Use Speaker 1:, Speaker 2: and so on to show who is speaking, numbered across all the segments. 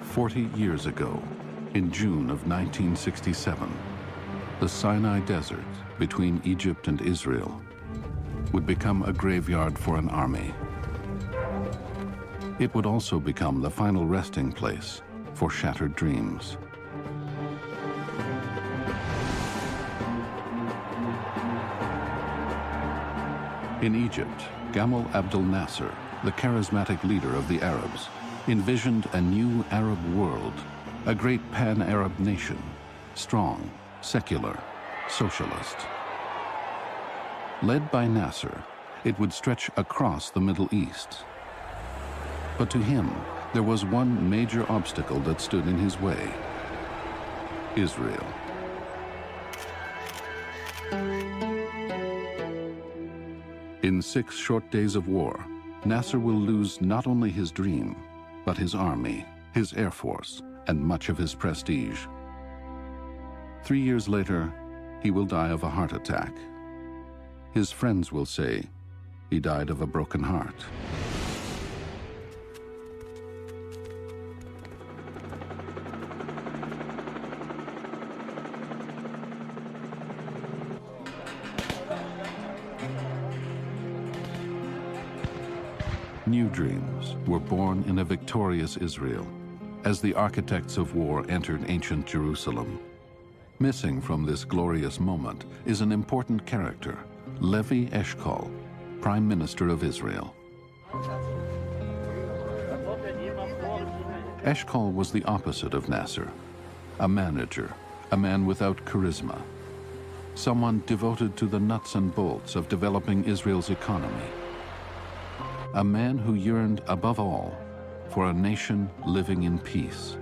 Speaker 1: 40 years ago, in June of 1967, the Sinai Desert between Egypt and Israel would become a graveyard for an army. It would also become the final resting place for shattered dreams. In Egypt, Gamal Abdel Nasser, the charismatic leader of the Arabs, envisioned a new Arab world, a great pan-Arab nation, strong, secular, socialist. Led by Nasser, it would stretch across the Middle East. But to him, there was one major obstacle that stood in his way: Israel. In 6 short days of war, Nasser will lose not only his dream, but his army, his air force, and much of his prestige. 3 years later, he will die of a heart attack. His friends will say he died of a broken heart. New dreams were born in a victorious Israel as the architects of war entered ancient Jerusalem. Missing from this glorious moment is an important character, Levi Eshkol, Prime Minister of Israel. Eshkol was the opposite of Nasser, a manager, a man without charisma, someone devoted to the nuts and bolts of developing Israel's economy. A man who yearned above all for a nation living in peace.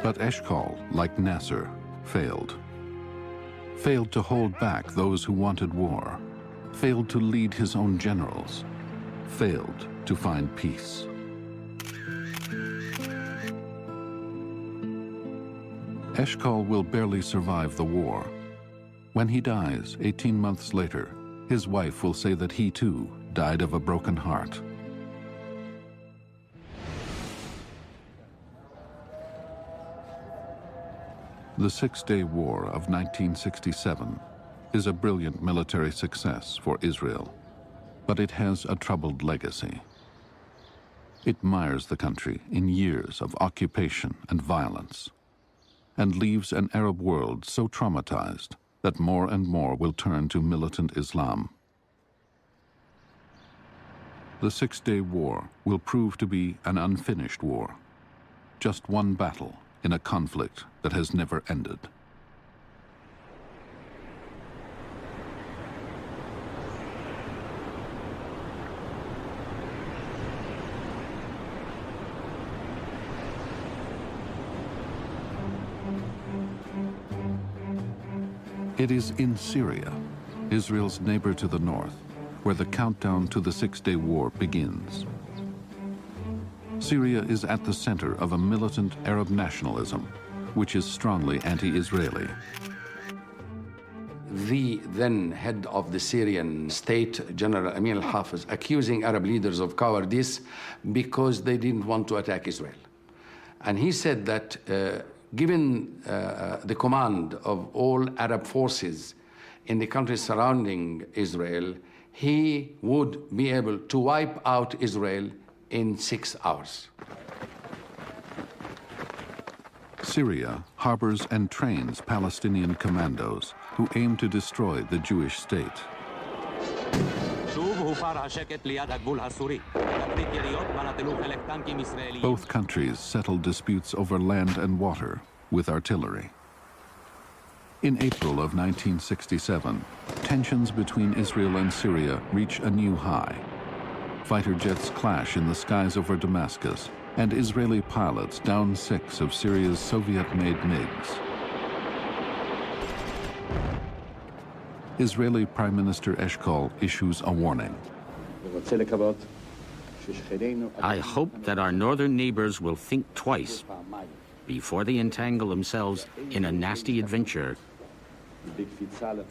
Speaker 1: But Eshkol, like Nasser, failed. Failed to hold back those who wanted war. Failed to lead his own generals. Failed to find peace. Eshkol will barely survive the war. When he dies 18 months later, his wife will say that he too died of a broken heart. The Six-Day War of 1967 is a brilliant military success for Israel, but it has a troubled legacy. It mires the country in years of occupation and violence, and leaves an Arab world so traumatized that more and more will turn to militant Islam. The Six-Day War will prove to be an unfinished war, just one battle in a conflict that has never ended. It is in Syria, Israel's neighbor to the north, where the countdown to the Six-Day War begins. Syria is at the center of a militant Arab nationalism, which is strongly anti-Israeli.
Speaker 2: The then head of the Syrian state, General Amin al-Hafiz, accusing Arab leaders of cowardice because they didn't want to attack Israel. And he said that given the command of all Arab forces in the countries surrounding Israel, he would be able to wipe out Israel in 6 hours.
Speaker 1: Syria harbors and trains Palestinian commandos who aim to destroy the Jewish state. Both countries settle disputes over land and water with artillery. In April of 1967, tensions between Israel and Syria reach a new high. Fighter jets clash in the skies over Damascus, and Israeli pilots down 6 of Syria's Soviet-made MiGs. Israeli Prime Minister Eshkol issues a warning.
Speaker 3: I hope that our northern neighbors will think twice before they entangle themselves in a nasty adventure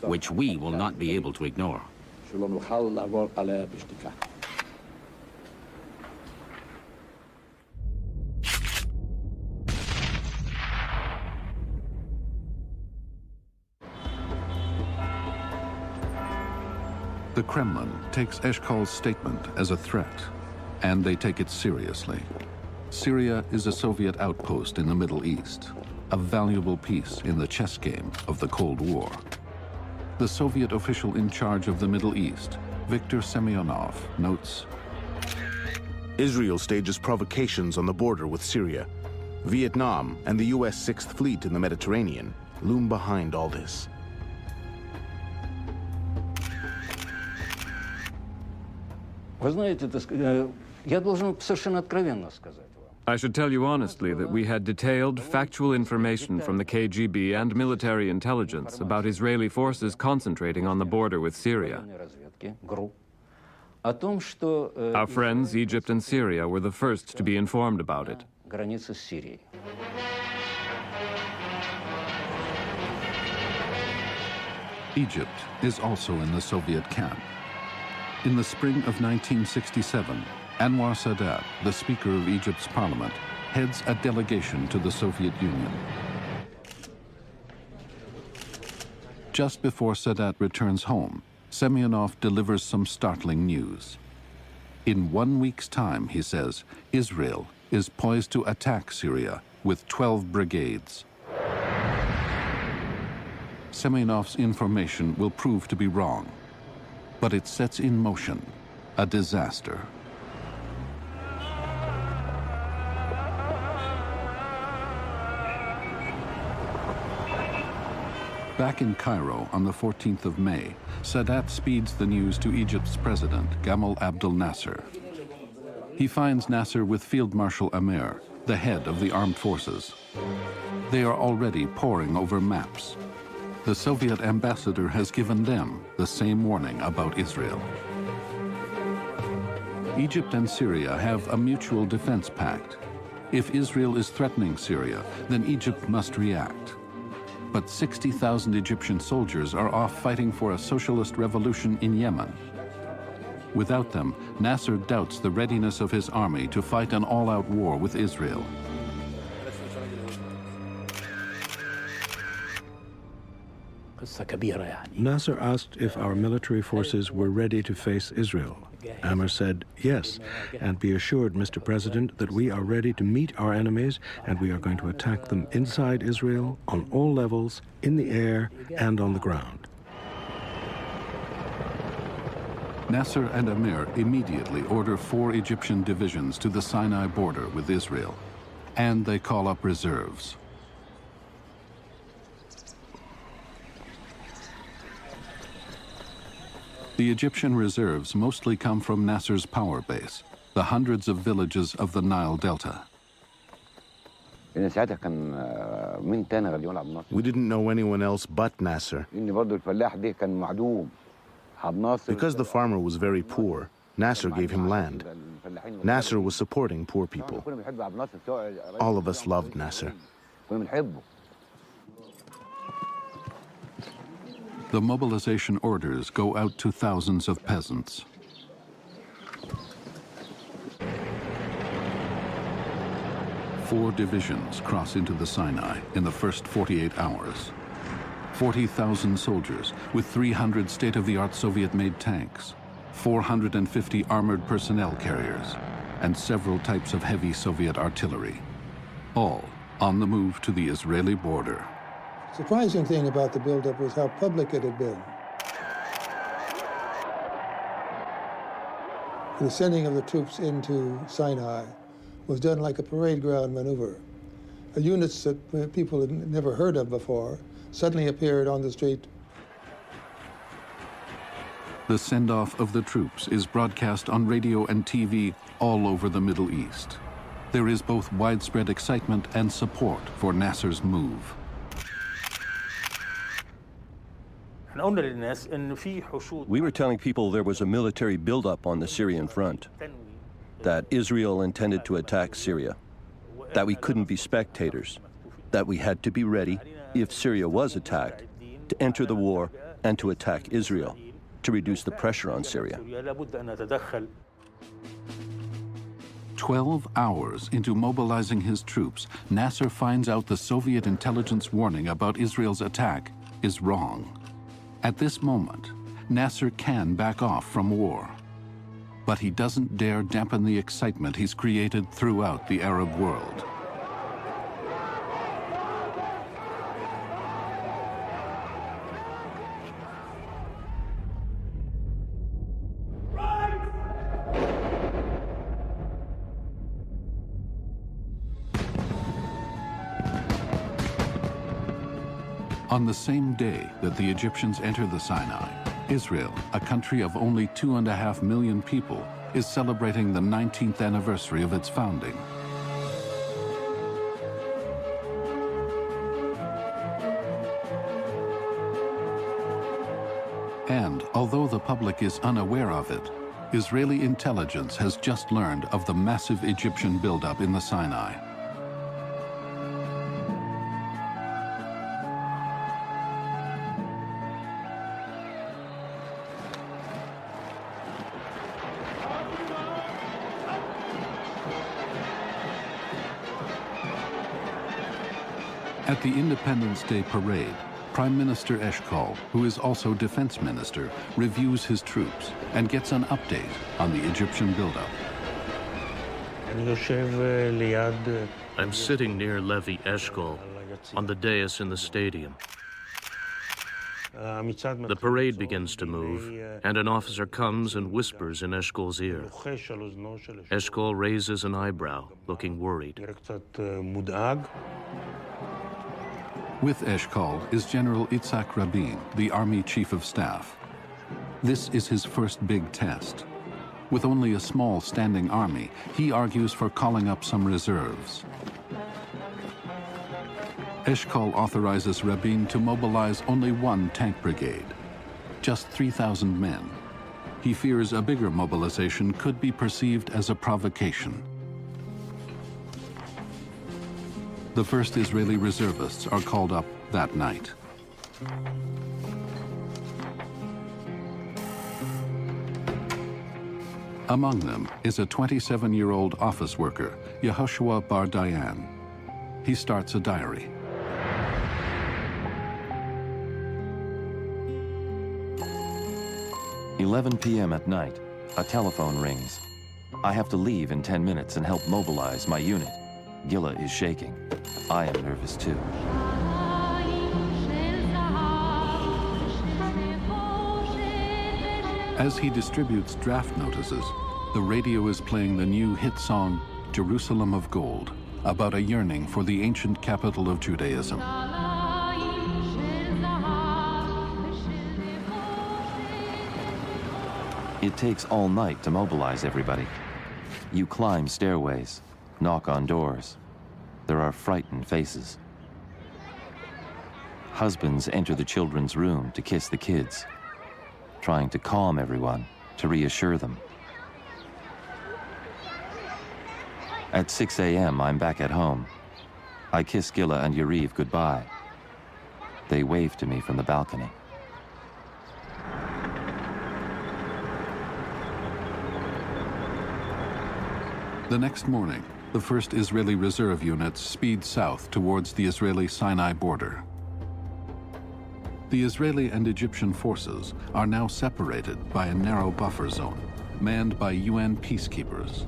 Speaker 3: which we will not be able to ignore.
Speaker 1: The Kremlin takes Eshkol's statement as a threat, and they take it seriously. Syria is a Soviet outpost in the Middle East, a valuable piece in the chess game of the Cold War. The Soviet official in charge of the Middle East, Viktor Semyonov, notes,
Speaker 4: Israel stages provocations on the border with Syria. Vietnam and the U.S. Sixth Fleet in the Mediterranean loom behind all this.
Speaker 5: Вы знаете, я должен совершенно откровенно сказать вам.
Speaker 6: I should tell you honestly that we had detailed, factual information from the KGB and military intelligence about Israeli forces concentrating on the border with Syria. Our friends, Egypt and Syria, were the first to be informed about it.
Speaker 1: Egypt is also in the Soviet camp. In the spring of 1967, Anwar Sadat, the Speaker of Egypt's parliament, heads a delegation to the Soviet Union. Just before Sadat returns home, Semyonov delivers some startling news. In 1 week's time, he says, Israel is poised to attack Syria with 12 brigades. Semyonov's information will prove to be wrong, but it sets in motion a disaster. Back in Cairo on the 14th of May, Sadat speeds the news to Egypt's president, Gamal Abdel Nasser. He finds Nasser with Field Marshal Amer, the head of the armed forces. They are already poring over maps. The Soviet ambassador has given them the same warning about Israel. Egypt and Syria have a mutual defense pact. If Israel is threatening Syria, then Egypt must react. But 60,000 Egyptian soldiers are off fighting for a socialist revolution in Yemen. Without them, Nasser doubts the readiness of his army to fight an all-out war with Israel.
Speaker 7: Nasser asked if our military forces were ready to face Israel. Amer said, yes, and be assured, Mr. President, that we are ready to meet our enemies and we are going to attack them inside Israel, on all levels, in the air and on the ground.
Speaker 1: Nasser and Amer immediately order 4 Egyptian divisions to the Sinai border with Israel, and they call up reserves. The Egyptian reserves mostly come from Nasser's power base, the hundreds of villages of the Nile Delta.
Speaker 4: We didn't know anyone else but Nasser. Because the farmer was very poor, Nasser gave him land. Nasser was supporting poor people. All of us loved Nasser.
Speaker 1: The mobilization orders go out to thousands of peasants. Four divisions cross into the Sinai in the first 48 hours. 40,000 soldiers with 300 state-of-the-art Soviet-made tanks, 450 armored personnel carriers, and several types of heavy Soviet artillery, all on the move to the Israeli border.
Speaker 8: Surprising thing about the buildup was how public it had been. The sending of the troops into Sinai was done like a parade ground maneuver. Units that people had never heard of before suddenly appeared on the street.
Speaker 1: The send-off of the troops is broadcast on radio and TV all over the Middle East. There is both widespread excitement and support for Nasser's move.
Speaker 9: We were telling people there was a military buildup on the Syrian front, that Israel intended to attack Syria, that we couldn't be spectators, that we had to be ready, if Syria was attacked, to enter the war and to attack Israel, to reduce the pressure on Syria.
Speaker 1: 12 hours into mobilizing his troops, Nasser finds out the Soviet intelligence warning about Israel's attack is wrong. At this moment, Nasser can back off from war. But he doesn't dare dampen the excitement he's created throughout the Arab world. On the same day that the Egyptians enter the Sinai, Israel, a country of only 2.5 million people, is celebrating the 19th anniversary of its founding. And although the public is unaware of it, Israeli intelligence has just learned of the massive Egyptian buildup in the Sinai. At the Independence Day parade, Prime Minister Eshkol, who is also defense minister, reviews his troops and gets an update on the Egyptian buildup.
Speaker 10: I'm sitting near Levi Eshkol on the dais in the stadium. The parade begins to move, and an officer comes and whispers in Eshkol's ear. Eshkol raises an eyebrow, looking worried.
Speaker 1: With Eshkol is General Itzhak Rabin, the Army Chief of Staff. This is his first big test. With only a small standing army, he argues for calling up some reserves. Eshkol authorizes Rabin to mobilize only one tank brigade, just 3,000 men. He fears a bigger mobilization could be perceived as a provocation. The first Israeli reservists are called up that night. Among them is a 27-year-old office worker, Yehoshua Bar Dayan. He starts a diary.
Speaker 11: "11 p.m. at night, a telephone rings. I have to leave in 10 minutes and help mobilize my unit. Gila is shaking. I am nervous too."
Speaker 1: As he distributes draft notices, the radio is playing the new hit song, Jerusalem of Gold, about a yearning for the ancient capital of Judaism.
Speaker 11: It takes all night to mobilize everybody. You climb stairways, knock on doors. There are frightened faces. Husbands enter the children's room to kiss the kids, trying to calm everyone, to reassure them. At 6 a.m., I'm back at home. I kiss Gila and Yariv goodbye. They wave to me from the balcony.
Speaker 1: The next morning, the first Israeli reserve units speed south towards the Israeli-Sinai border. The Israeli and Egyptian forces are now separated by a narrow buffer zone, manned by UN peacekeepers.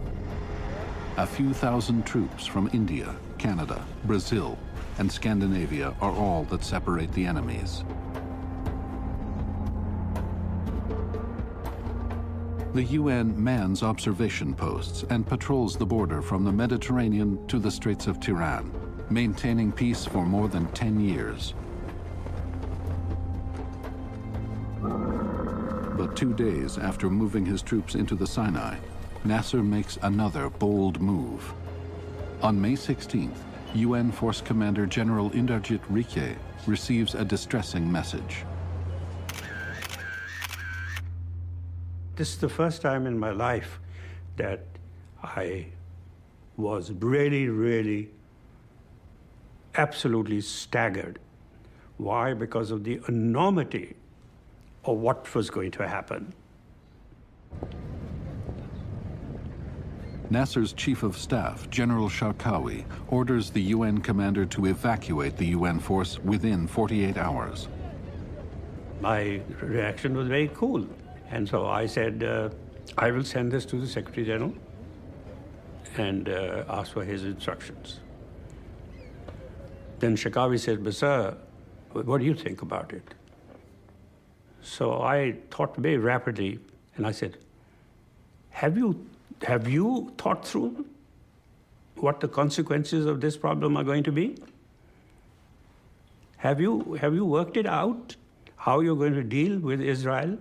Speaker 1: A few thousand troops from India, Canada, Brazil, and Scandinavia are all that separate the enemies. The UN mans observation posts and patrols the border from the Mediterranean to the Straits of Tiran, maintaining peace for more than 10 years. But 2 days after moving his troops into the Sinai, Nasser makes another bold move. On May 16th, UN Force Commander General Inderjit Rike receives a distressing message.
Speaker 12: This is the first time in my life that I was really absolutely staggered. Why? Because of the enormity of what was going to happen.
Speaker 1: Nasser's chief of staff, General Sharkawi, orders the UN commander to evacuate the UN force within 48 hours.
Speaker 12: My reaction was very cool. And so I said, I will send this to the Secretary General and ask for his instructions. Then Shakawi said, but sir, what do you think about it? So I thought very rapidly, and I said, have you thought through what the consequences of this problem are going to be? Have you worked it out, how you're going to deal with Israel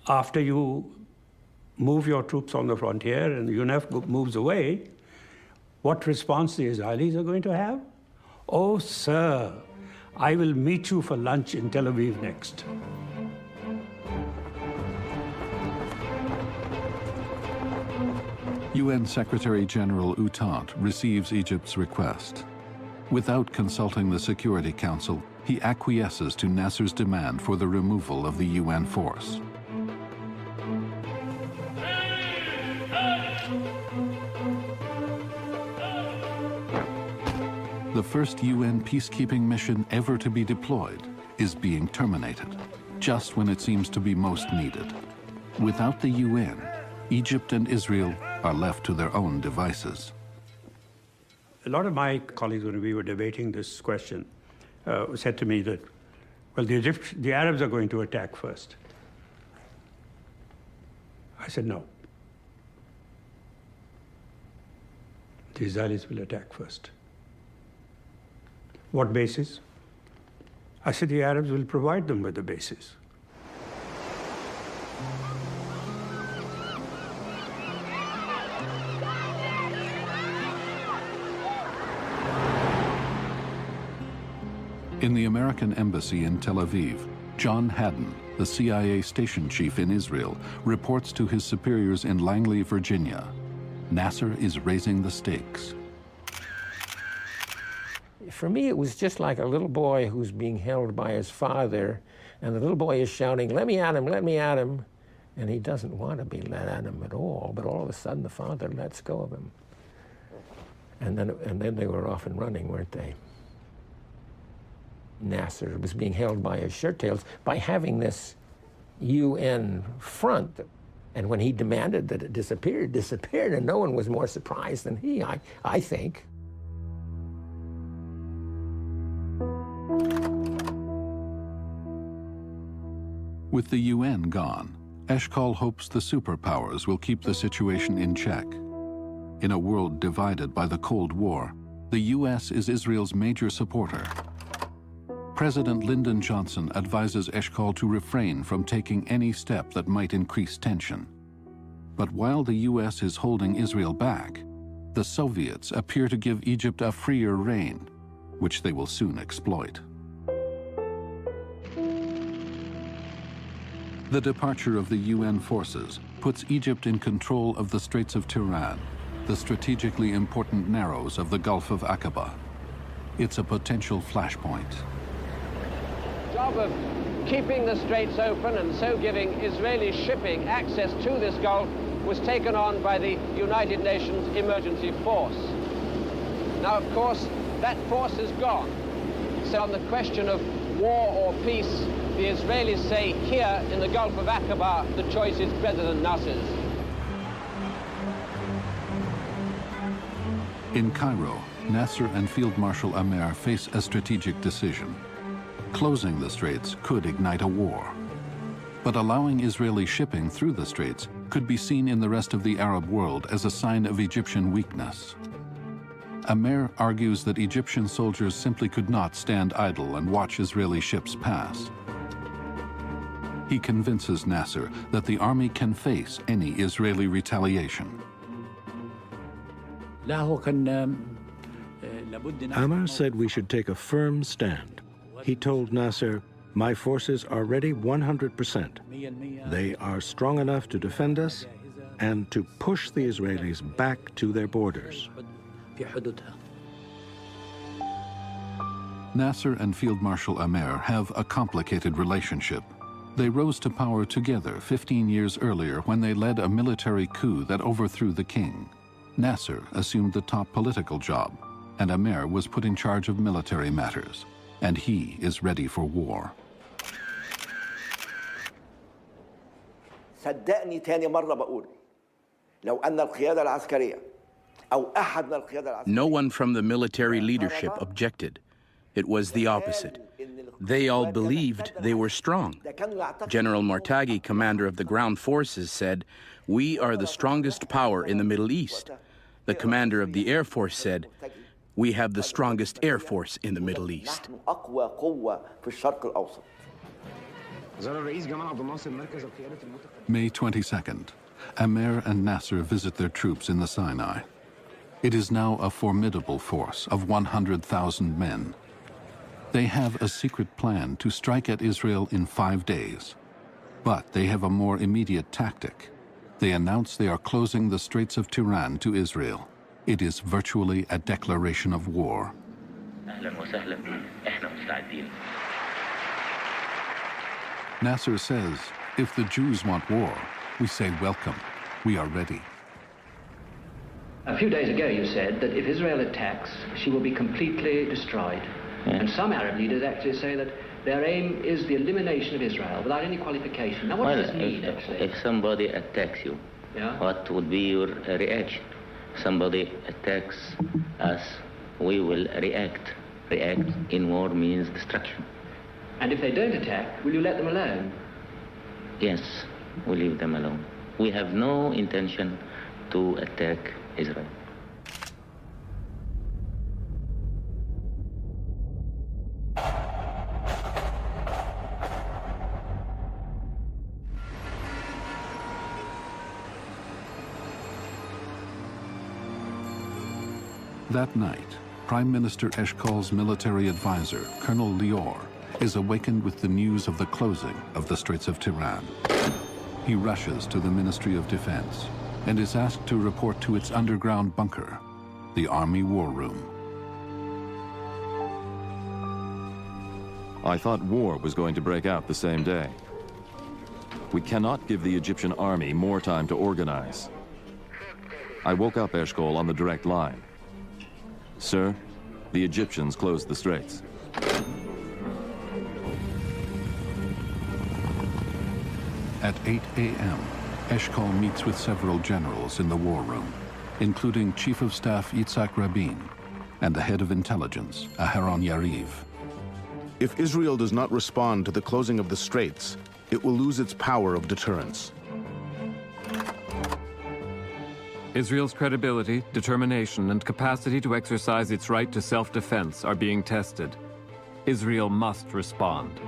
Speaker 12: after you move your troops on the frontier and UNEF moves away? What response the Israelis are going to have? Oh, sir, I will meet you for lunch in Tel Aviv next.
Speaker 1: UN Secretary General U Thant receives Egypt's request. Without consulting the Security Council, he acquiesces to Nasser's demand for the removal of the UN force. The first UN peacekeeping mission ever to be deployed is being terminated, just when it seems to be most needed. Without the UN, Egypt and Israel are left to their own devices.
Speaker 12: A lot of my colleagues, when we were debating this question, said to me that, well, the Arabs are going to attack first. I said, no. The Israelis will attack first. What basis? I said, the Arabs will provide them with the basis.
Speaker 1: In the American embassy in Tel Aviv, John Haddon, the CIA station chief in Israel, reports to his superiors in Langley, Virginia. Nasser is raising the stakes.
Speaker 13: For me, it was just like a little boy who's being held by his father, and the little boy is shouting, "Let me at him, let me at him." And he doesn't want to be let at him at all, but all of a sudden the father lets go of him. And then they were off and running, weren't they? Nasser was being held by his shirt tails by having this UN front. And when he demanded that it disappeared, it disappeared, and no one was more surprised than he, I think.
Speaker 1: With the UN gone, Eshkol hopes the superpowers will keep the situation in check. In a world divided by the Cold War, the US is Israel's major supporter. President Lyndon Johnson advises Eshkol to refrain from taking any step that might increase tension. But while the US is holding Israel back, the Soviets appear to give Egypt a freer rein, which they will soon exploit. The departure of the UN forces puts Egypt in control of the Straits of Tiran, the strategically important narrows of the Gulf of Aqaba. It's a potential flashpoint.
Speaker 14: The job of keeping the straits open and so giving Israeli shipping access to this Gulf was taken on by the United Nations Emergency Force. Now, of course, that force is gone. So on the question of war or peace, the Israelis say here in the Gulf of Aqaba, the choice is President Nasser's.
Speaker 1: In Cairo, Nasser and Field Marshal Amer face a strategic decision. Closing the straits could ignite a war. But allowing Israeli shipping through the straits could be seen in the rest of the Arab world as a sign of Egyptian weakness. Amer argues that Egyptian soldiers simply could not stand idle and watch Israeli ships pass. He convinces Nasser that the army can face any Israeli retaliation.
Speaker 7: Amer said we should take a firm stand. He told Nasser, "My forces are ready 100%. They are strong enough to defend us and to push the Israelis back to their borders."
Speaker 1: Nasser and Field Marshal Amer have a complicated relationship. They rose to power together 15 years earlier when they led a military coup that overthrew the king. Nasser assumed the top political job, and Amer was put in charge of military matters. and he is ready for war.
Speaker 15: صدقني تاني مرة بقول لو أن القيادة العسكرية أو أحد من القيادة العسكرية.
Speaker 16: No one from the military leadership objected. It was the opposite. They all believed they were strong. General Mortagi, commander of the ground forces, said, "We are the strongest power in the Middle East." The commander of the Air Force said, "We have the strongest Air Force in the Middle East."
Speaker 1: May 22nd, Amer and Nasser visit their troops in the Sinai. It is now a formidable force of 100,000 men. They have a secret plan to strike at Israel in 5 days. But they have a more immediate tactic. They announce they are closing the Straits of Tiran to Israel. It is virtually a declaration of war. Nasser says, if the Jews want war, we say welcome. We are ready.
Speaker 17: A few days ago you said that if Israel attacks, she will be completely destroyed. And some Arab leaders actually say that their aim is the elimination of Israel without any qualification. Now what does this mean, actually?
Speaker 18: If somebody attacks you, what would be your reaction? Somebody attacks us, we will react. React in war means destruction.
Speaker 17: And if they don't attack, will you let them alone?
Speaker 18: Yes, we leave them alone. We have no intention to attack Israel.
Speaker 1: That night, Prime Minister Eshkol's military advisor, Colonel Lior, is awakened with the news of the closing of the Straits of Tiran. He rushes to the Ministry of Defense and is asked to report to its underground bunker, the Army War Room.
Speaker 11: I thought war was going to break out the same day. We cannot give the Egyptian army more time to organize. I woke up Eshkol on the direct line. Sir, the Egyptians closed the straits.
Speaker 1: At 8 a.m., Eshkol meets with several generals in the war room, including Chief of Staff Yitzhak Rabin and the head of intelligence, Aharon Yariv.
Speaker 4: If Israel does not respond to the closing of the straits, it will lose its power of deterrence.
Speaker 6: Israel's credibility, determination, and capacity to exercise its right to self-defense are being tested. Israel must respond.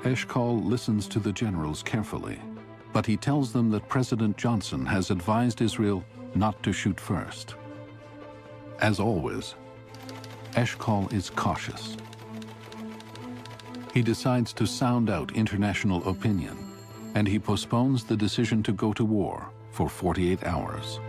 Speaker 1: Eshkol listens to the generals carefully, but he tells them that President Johnson has advised Israel not to shoot first. As always, Eshkol is cautious. He decides to sound out international opinion, and he postpones the decision to go to war for 48 hours.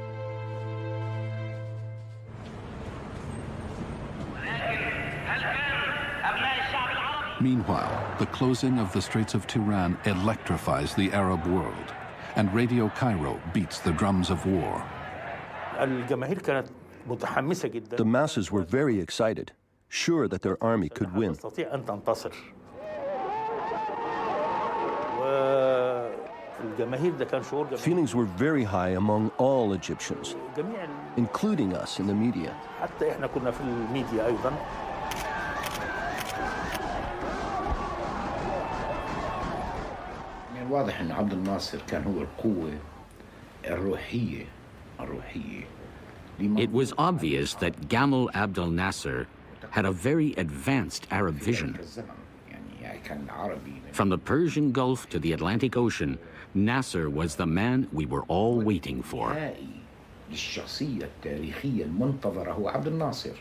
Speaker 1: Meanwhile, the closing of the Straits of Tiran electrifies the Arab world, and Radio Cairo beats the drums of war.
Speaker 9: The masses were very excited, sure that their army could win. Feelings were very high among all Egyptians, including us in the media.
Speaker 19: واضح ان عبد الناصر كان هو القوة الروحية.
Speaker 3: It was obvious that Gamal Abdel Nasser had a very advanced Arab vision. From the Persian Gulf to the Atlantic Ocean, Nasser was the man we were all waiting for.
Speaker 19: الشخصية التاريخية المنتظرة هو عبد الناصر.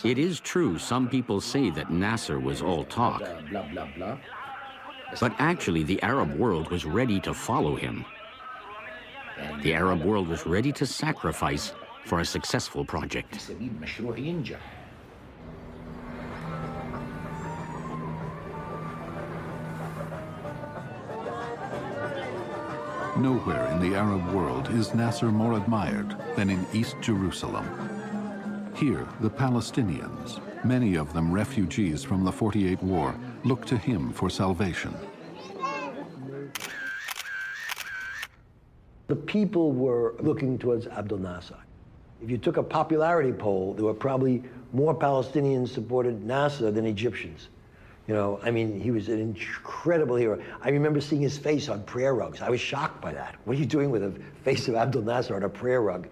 Speaker 3: It is true some people say that Nasser was all talk. But actually the Arab world was ready to follow him. The Arab world was ready to sacrifice for a successful project.
Speaker 1: Nowhere in the Arab world is Nasser more admired than in East Jerusalem. Here, the Palestinians, many of them refugees from the 48 war, look to him for salvation.
Speaker 20: The people were looking towards Abdel Nasser. If you took a popularity poll, there were probably more Palestinians supported Nasser than Egyptians. You know, I mean, he was an incredible hero. I remember seeing his face on prayer rugs. I was shocked by that. What are you doing with the face of Abdel Nasser on a prayer rug?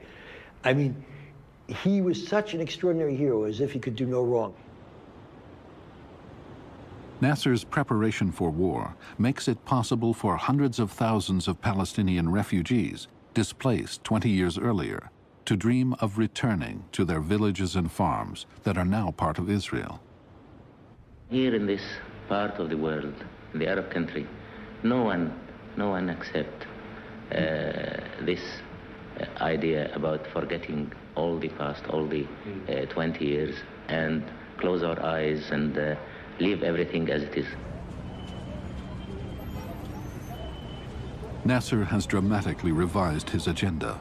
Speaker 20: I mean, he was such an extraordinary hero, as if he could do no wrong.
Speaker 1: Nasser's preparation for war makes it possible for hundreds of thousands of Palestinian refugees displaced 20 years earlier to dream of returning to their villages and farms that are now part of Israel.
Speaker 18: Here in this part of the world, in the Arab country, no one accepts this idea about forgetting all the past, all the 20 years, and close our eyes and leave everything as it is.
Speaker 1: Nasser has dramatically revised his agenda.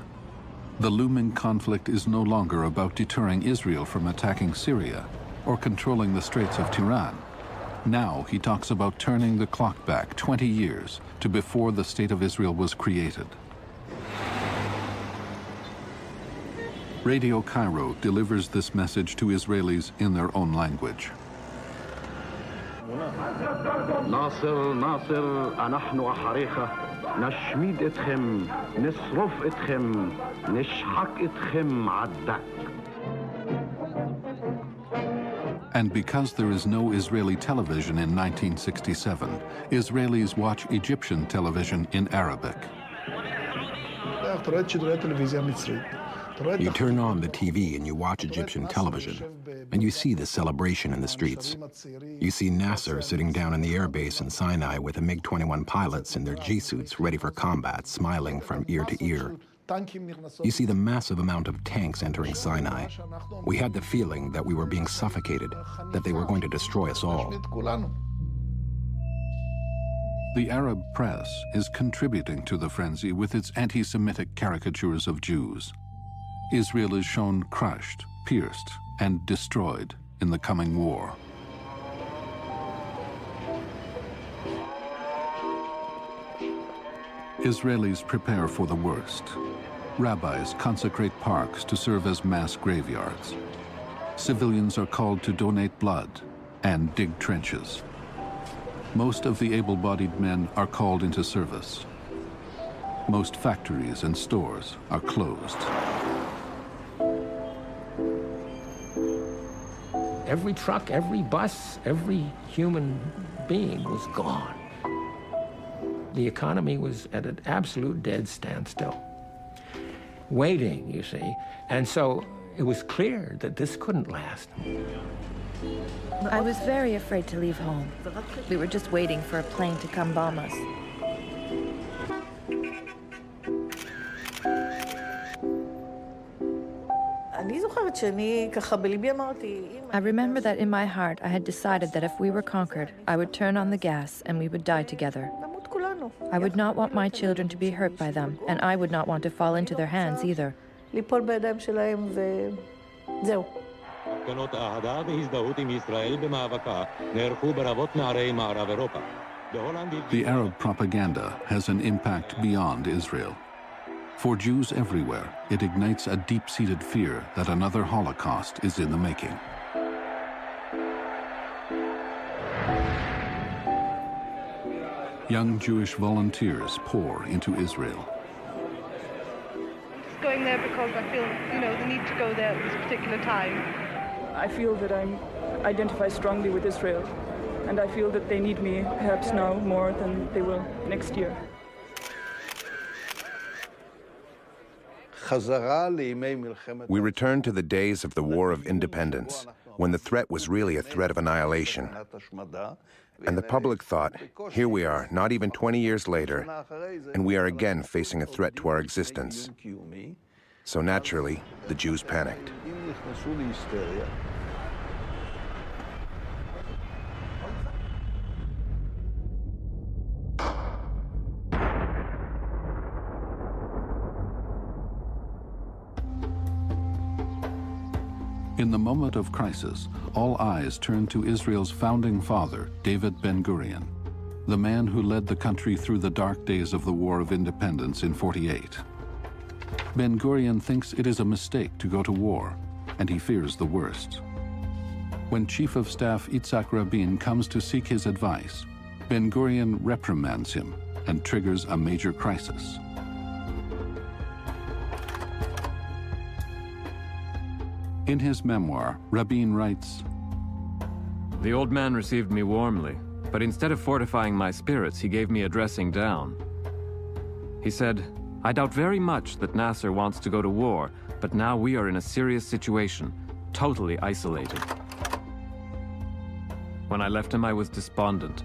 Speaker 1: The looming conflict is no longer about deterring Israel from attacking Syria or controlling the Straits of Tiran. Now he talks about turning the clock back 20 years to before the State of Israel was created. Radio Cairo delivers this message to Israelis in their own language.
Speaker 21: ناصر ناصر نحن أحريخة نشميد إتخم نصرف إتخم نشحك إتخم عدك.
Speaker 1: And because there is no Israeli television in 1967, Israelis watch Egyptian television in Arabic.
Speaker 22: You turn on the TV and you watch Egyptian television, and you see the celebration in the streets. You see Nasser sitting down in the airbase in Sinai with the MiG-21 pilots in their G-suits ready for combat, smiling from ear to ear. You see the massive amount of tanks entering Sinai. We had the feeling that we were being suffocated, that they were going to destroy us all.
Speaker 1: The Arab press is contributing to the frenzy with its anti-Semitic caricatures of Jews. Israel is shown crushed, pierced, and destroyed in the coming war. Israelis prepare for the worst. Rabbis consecrate parks to serve as mass graveyards. Civilians are called to donate blood and dig trenches. Most of the able-bodied men are called into service. Most factories and stores are closed.
Speaker 13: Every truck, every bus, every human being was gone. The economy was at an absolute dead standstill, waiting, you see. And so it was clear that this couldn't last.
Speaker 23: I was very afraid to leave home. We were just waiting for a plane to come bomb us. I remember that in my heart I had decided that if we were conquered, I would turn on the gas and we would die together. I would not want my children to be hurt by them, and I would not want to fall into their hands either.
Speaker 1: The Arab propaganda has an impact beyond Israel. For Jews everywhere, it ignites a deep-seated fear that another Holocaust is in the making. Young Jewish volunteers pour into Israel.
Speaker 24: Going there because I feel, the need to go there at this particular time.
Speaker 25: I feel that I identify strongly with Israel, and I feel that they need me perhaps now more than they will next year.
Speaker 26: We return to the days of the War of Independence, when the threat was really a threat of annihilation. And the public thought, here we are, not even 20 years later, and we are again facing a threat to our existence. So naturally, the Jews panicked.
Speaker 1: In the moment of crisis, all eyes turn to Israel's founding father, David Ben-Gurion, the man who led the country through the dark days of the War of Independence in '48. Ben-Gurion thinks it is a mistake to go to war, and he fears the worst. When Chief of Staff Yitzhak Rabin comes to seek his advice, Ben-Gurion reprimands him and triggers a major crisis. In his memoir, Rabin writes,
Speaker 6: "The old man received me warmly, but instead of fortifying my spirits, he gave me a dressing down. He said, 'I doubt very much that Nasser wants to go to war, but now we are in a serious situation, totally isolated.' When I left him, I was despondent.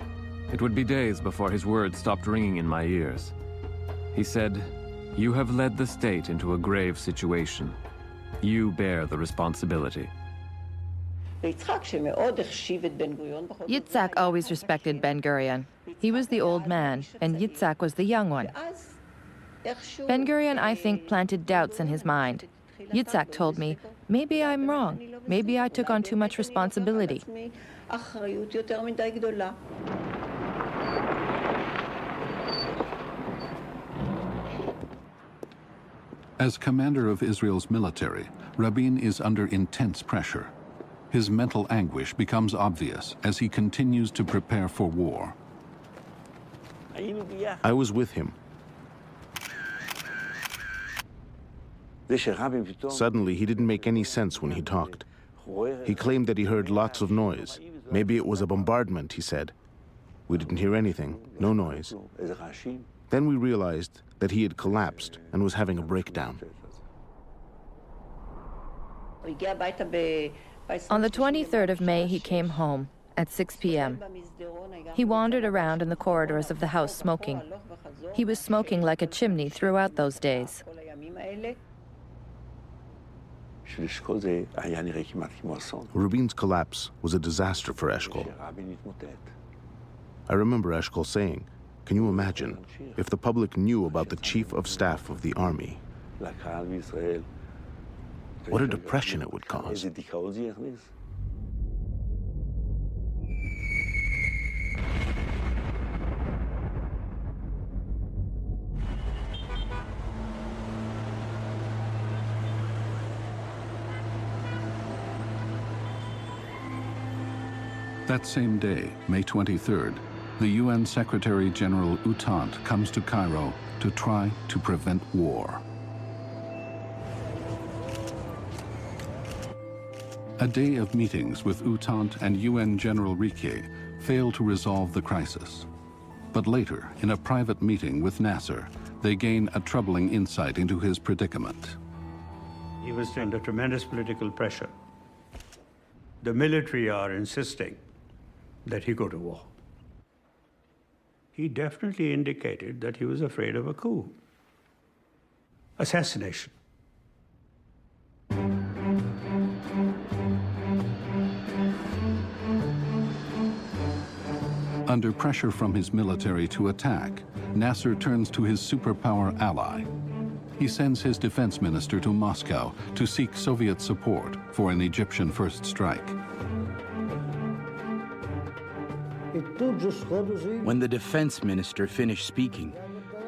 Speaker 6: It would be days before his words stopped ringing in my ears. He said, 'You have led the state into a grave situation. You bear the responsibility.'"
Speaker 23: Yitzhak always respected Ben-Gurion. He was the old man, and Yitzhak was the young one. Ben-Gurion, I think, planted doubts in his mind. Yitzhak told me, maybe I'm wrong. Maybe I took on too much responsibility.
Speaker 1: As commander of Israel's military, Rabin is under intense pressure. His mental anguish becomes obvious as he continues to prepare for war.
Speaker 4: I was with him. Suddenly, he didn't make any sense when he talked. He claimed that he heard lots of noise. Maybe it was a bombardment, he said. We didn't hear anything, no noise. Then we realized that he had collapsed and was having a breakdown.
Speaker 23: On the 23rd of May, he came home at 6 p.m. He wandered around in the corridors of the house smoking. He was smoking like a chimney throughout those days.
Speaker 4: Rabin's collapse was a disaster for Eshkol. I remember Eshkol saying, "Can you imagine if the public knew about the chief of staff of the army? What a depression it would cause."
Speaker 1: That same day, May 23rd, the UN Secretary General U Thant comes to Cairo to try to prevent war. A day of meetings with U Thant and UN General Riquet fail to resolve the crisis. But later, in a private meeting with Nasser, they gain a troubling insight into his predicament.
Speaker 2: He was under tremendous political pressure. The military are insisting that he go to war. He definitely indicated that he was afraid of a coup, assassination.
Speaker 1: Under pressure from his military to attack, Nasser turns to his superpower ally. He sends his defense minister to Moscow to seek Soviet support for an Egyptian first strike.
Speaker 16: When the defense minister finished speaking,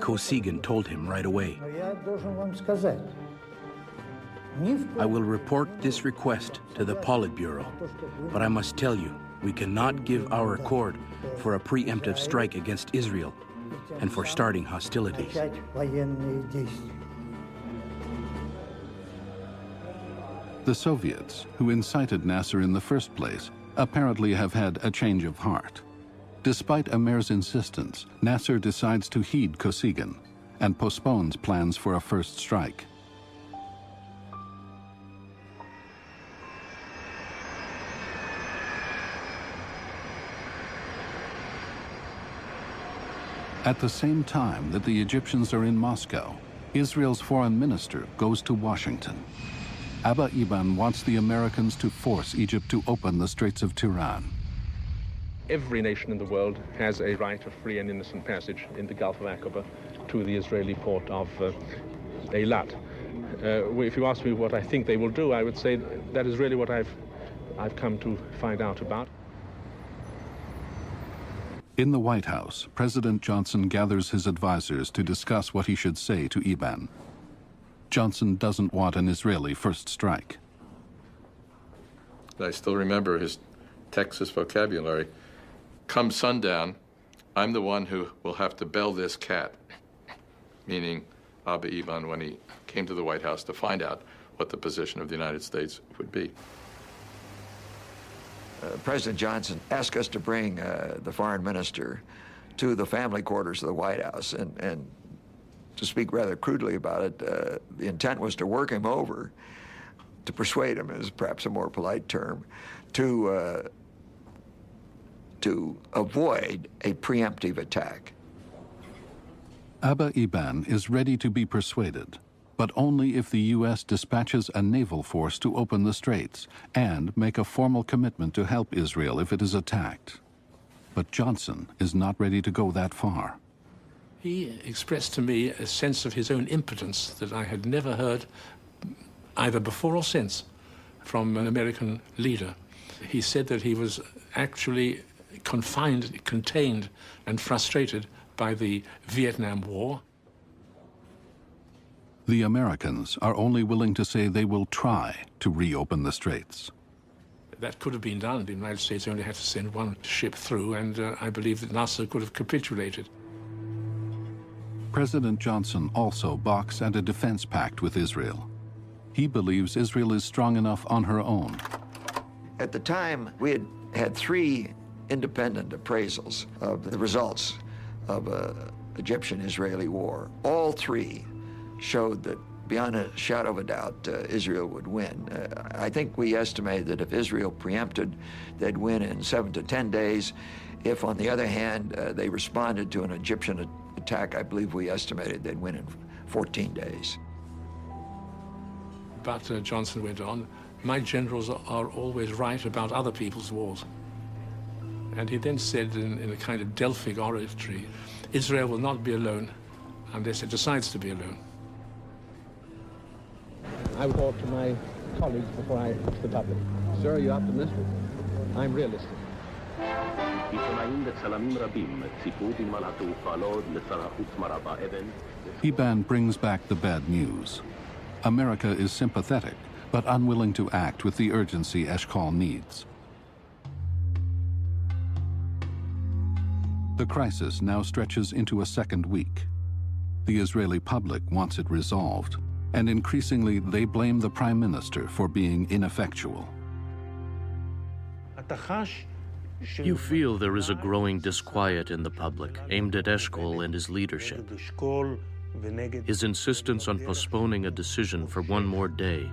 Speaker 16: Kosygin told him right away, "I will report this request to the Politburo, but I must tell you, we cannot give our accord for a preemptive strike against Israel and for starting hostilities."
Speaker 1: The Soviets, who incited Nasser in the first place, apparently have had a change of heart. Despite Amer's insistence, Nasser decides to heed Kosygin and postpones plans for a first strike. At the same time that the Egyptians are in Moscow, Israel's foreign minister goes to Washington. Abba Eban wants the Americans to force Egypt to open the Straits of Tiran.
Speaker 5: Every nation in the world has a right of free and innocent passage in the Gulf of Aqaba to the Israeli port of Eilat. if you ask me what I think they will do, I would say that is really what I've come to find out about.
Speaker 1: In the White House, President Johnson gathers his advisors to discuss what he should say to Eban. Johnson doesn't want an Israeli first strike.
Speaker 7: I still remember his Texas vocabulary. Come sundown, I'm the one who will have to bell this cat, meaning Abba Eban when he came to the White House to find out what the position of the United States would be.
Speaker 8: President Johnson asked us to bring the foreign minister to the family quarters of the White House, and to speak rather crudely about it, the intent was to work him over, to persuade him is perhaps a more polite term, to avoid a preemptive attack.
Speaker 1: Abba Eban is ready to be persuaded, but only if the U.S. dispatches a naval force to open the straits and make a formal commitment to help Israel if it is attacked. But Johnson is not ready to go that far.
Speaker 13: He expressed to me a sense of his own impotence that I had never heard either before or since from an American leader. He said that he was actually confined, contained, and frustrated by the Vietnam War.
Speaker 1: The Americans are only willing to say they will try to reopen the straits.
Speaker 13: That could have been done. The United States only had to send one ship through, and I believe that Nasser could have capitulated.
Speaker 1: President Johnson also balks at a defense pact with Israel. He believes Israel is strong enough on her own.
Speaker 8: At the time, we had 3 independent appraisals of the results of an Egyptian-Israeli war. All 3 showed that, beyond a shadow of a doubt, Israel would win. I think we estimated that if Israel preempted, they'd win in 7 to 10 days. If, on the other hand, they responded to an Egyptian attack, I believe we estimated they'd win in 14 days.
Speaker 13: But Johnson went on, my generals are always right about other people's wars. And he then said in a kind of Delphic oratory, Israel will not be alone unless it decides to be alone.
Speaker 5: I would talk to my colleagues before I to the public. Sir, are you optimistic? I'm realistic.
Speaker 1: Eban brings back the bad news. America is sympathetic, but unwilling to act with the urgency Eshkol needs. The crisis now stretches into a second week. The Israeli public wants it resolved, and increasingly they blame the Prime Minister for being ineffectual.
Speaker 10: You feel there is a growing disquiet in the public aimed at Eshkol and his leadership. His insistence on postponing a decision for one more day,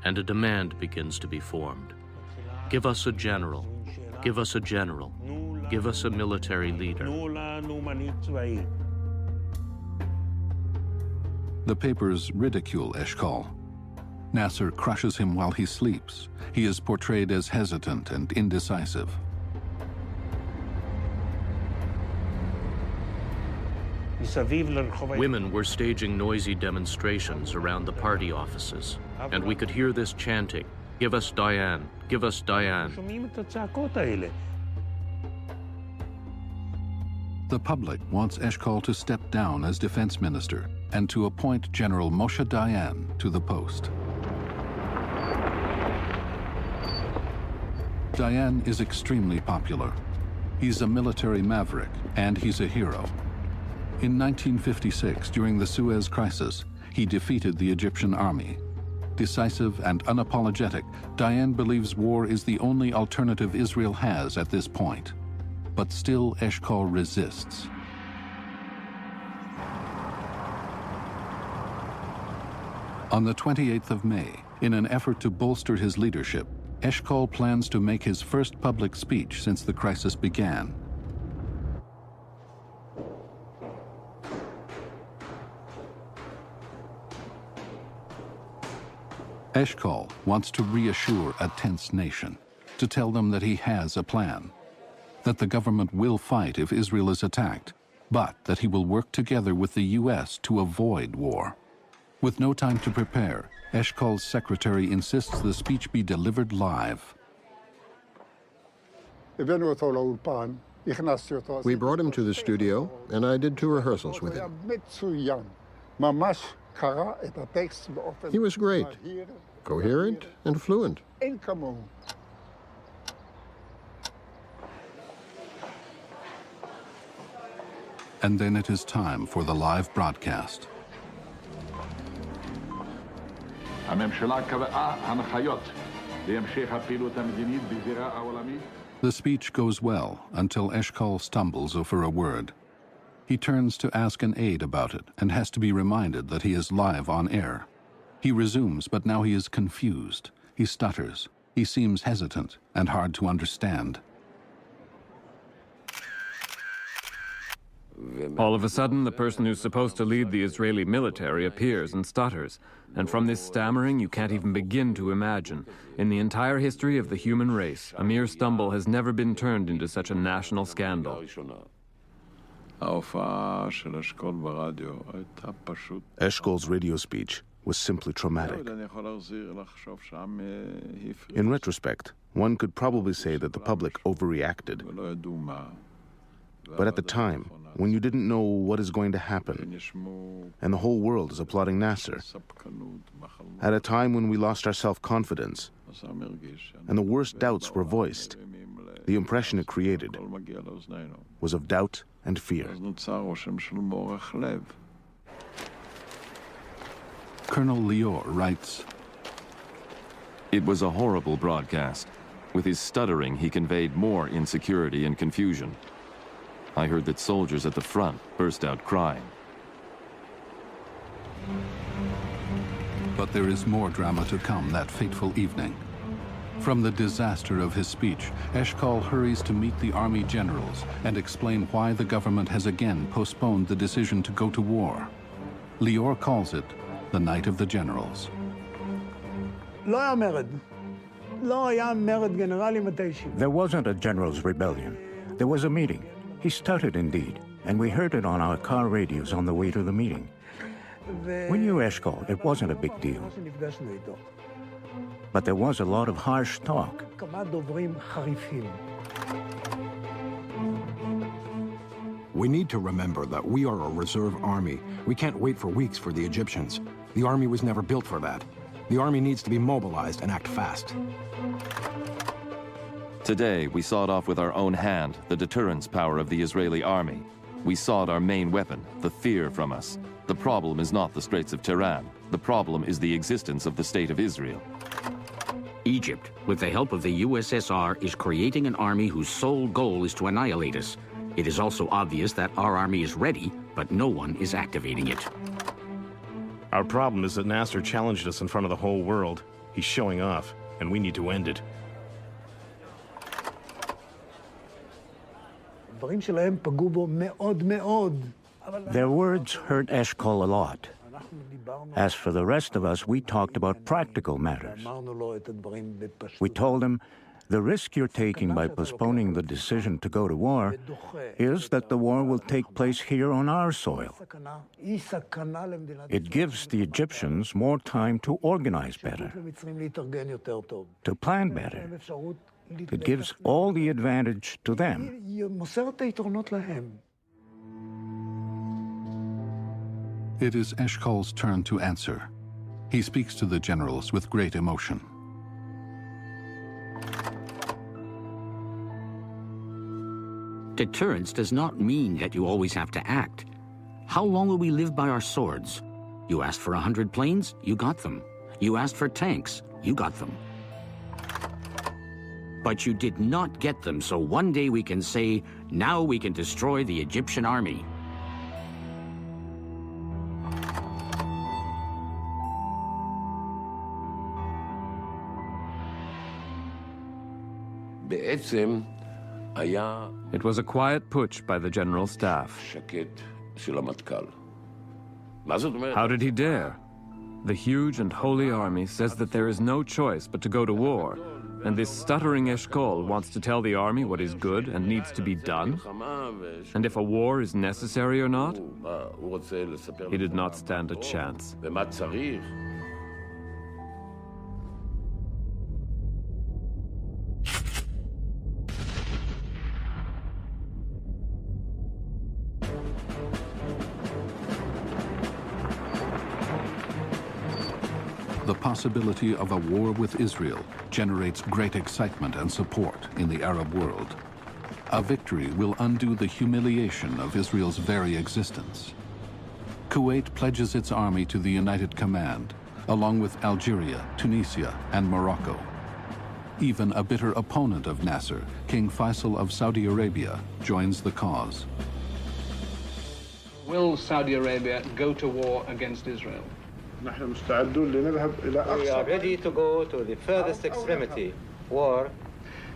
Speaker 10: and a demand begins to be formed. Give us a general. Give us a general. Give us a military leader.
Speaker 1: The papers ridicule Eshkol. Nasser crushes him while he sleeps. He is portrayed as hesitant and indecisive.
Speaker 10: Women were staging noisy demonstrations around the party offices, and we could hear this chanting, "Give us Diane, give us Diane."
Speaker 1: The public wants Eshkol to step down as defense minister and to appoint General Moshe Dayan to the post. Dayan is extremely popular. He's a military maverick, and he's a hero. In 1956, during the Suez Crisis, he defeated the Egyptian army. Decisive and unapologetic, Dayan believes war is the only alternative Israel has at this point. But still, Eshkol resists. On the 28th of May, in an effort to bolster his leadership, Eshkol plans to make his first public speech since the crisis began. Eshkol wants to reassure a tense nation, to tell them that he has a plan, that the government will fight if Israel is attacked, but that he will work together with the U.S. to avoid war. With no time to prepare, Eshkol's secretary insists the speech be delivered live.
Speaker 9: We brought him to the studio, and I did 2 rehearsals with him. He was great, coherent and fluent.
Speaker 1: And then it is time for the live broadcast. The speech goes well until Eshkol stumbles over a word. He turns to ask an aide about it and has to be reminded that he is live on air. He resumes, but now he is confused. He stutters. He seems hesitant and hard to understand.
Speaker 6: All of a sudden, the person who's supposed to lead the Israeli military appears and stutters. And from this stammering, you can't even begin to imagine. In the entire history of the human race, a mere stumble has never been turned into such a national scandal.
Speaker 4: Eshkol's radio speech was simply traumatic. In retrospect, one could probably say that the public overreacted. But at the time, when you didn't know what is going to happen, and the whole world is applauding Nasser, at a time when we lost our self-confidence, and the worst doubts were voiced, the impression it created was of doubt and fear.
Speaker 1: Colonel Lior writes,
Speaker 11: "It was a horrible broadcast. With his stuttering, he conveyed more insecurity and confusion. I heard that soldiers at the front burst out crying."
Speaker 1: But there is more drama to come that fateful evening. From the disaster of his speech, Eshkol hurries to meet the army generals and explain why the government has again postponed the decision to go to war. Lior calls it the Night of the Generals.
Speaker 12: There wasn't a general's rebellion. There was a meeting. He stuttered indeed, and we heard it on our car radios on the way to the meeting. We knew Eshkol, it wasn't a big deal. But there was a lot of harsh talk.
Speaker 22: We need to remember that we are a reserve army. We can't wait for weeks for the Egyptians. The army was never built for that. The army needs to be mobilized and act fast.
Speaker 11: Today, we sawed off with our own hand the deterrence power of the Israeli army. We sawed our main weapon, the fear from us. The problem is not the Straits of Tiran. The problem is the existence of the State of Israel.
Speaker 3: Egypt, with the help of the USSR, is creating an army whose sole goal is to annihilate us. It is also obvious that our army is ready, but no one is activating it.
Speaker 14: Our problem is that Nasser challenged us in front of the whole world. He's showing off, and we need to end it.
Speaker 12: Their words hurt Eshkol a lot. As for the rest of us, we talked about practical matters. We told him, the risk you're taking by postponing the decision to go to war is that the war will take place here on our soil. It gives the Egyptians more time to organize better, to plan better. It gives all the advantage to them.
Speaker 1: It is Eshkol's turn to answer. He speaks to the generals with great emotion.
Speaker 3: Deterrence does not mean that you always have to act. How long will we live by our swords? You asked for 100 planes, you got them. You asked for tanks, you got them. But you did not get them, so one day we can say, now we can destroy the Egyptian army.
Speaker 6: It was a quiet putsch by the general staff. How did he dare? The huge and holy army says that there is no choice but to go to war, And this stuttering Eshkol wants to tell the army what is good and needs to be done? And if a war is necessary or not? He did not stand a chance.
Speaker 1: The possibility of a war with Israel generates great excitement and support in the Arab world. A victory will undo the humiliation of Israel's very existence. Kuwait pledges its army to the United Command, along with Algeria, Tunisia, and Morocco. Even a bitter opponent of Nasser, King Faisal of Saudi Arabia, joins the cause.
Speaker 15: Will Saudi Arabia go to war against Israel?
Speaker 17: We are ready to go to the furthest extremity, war.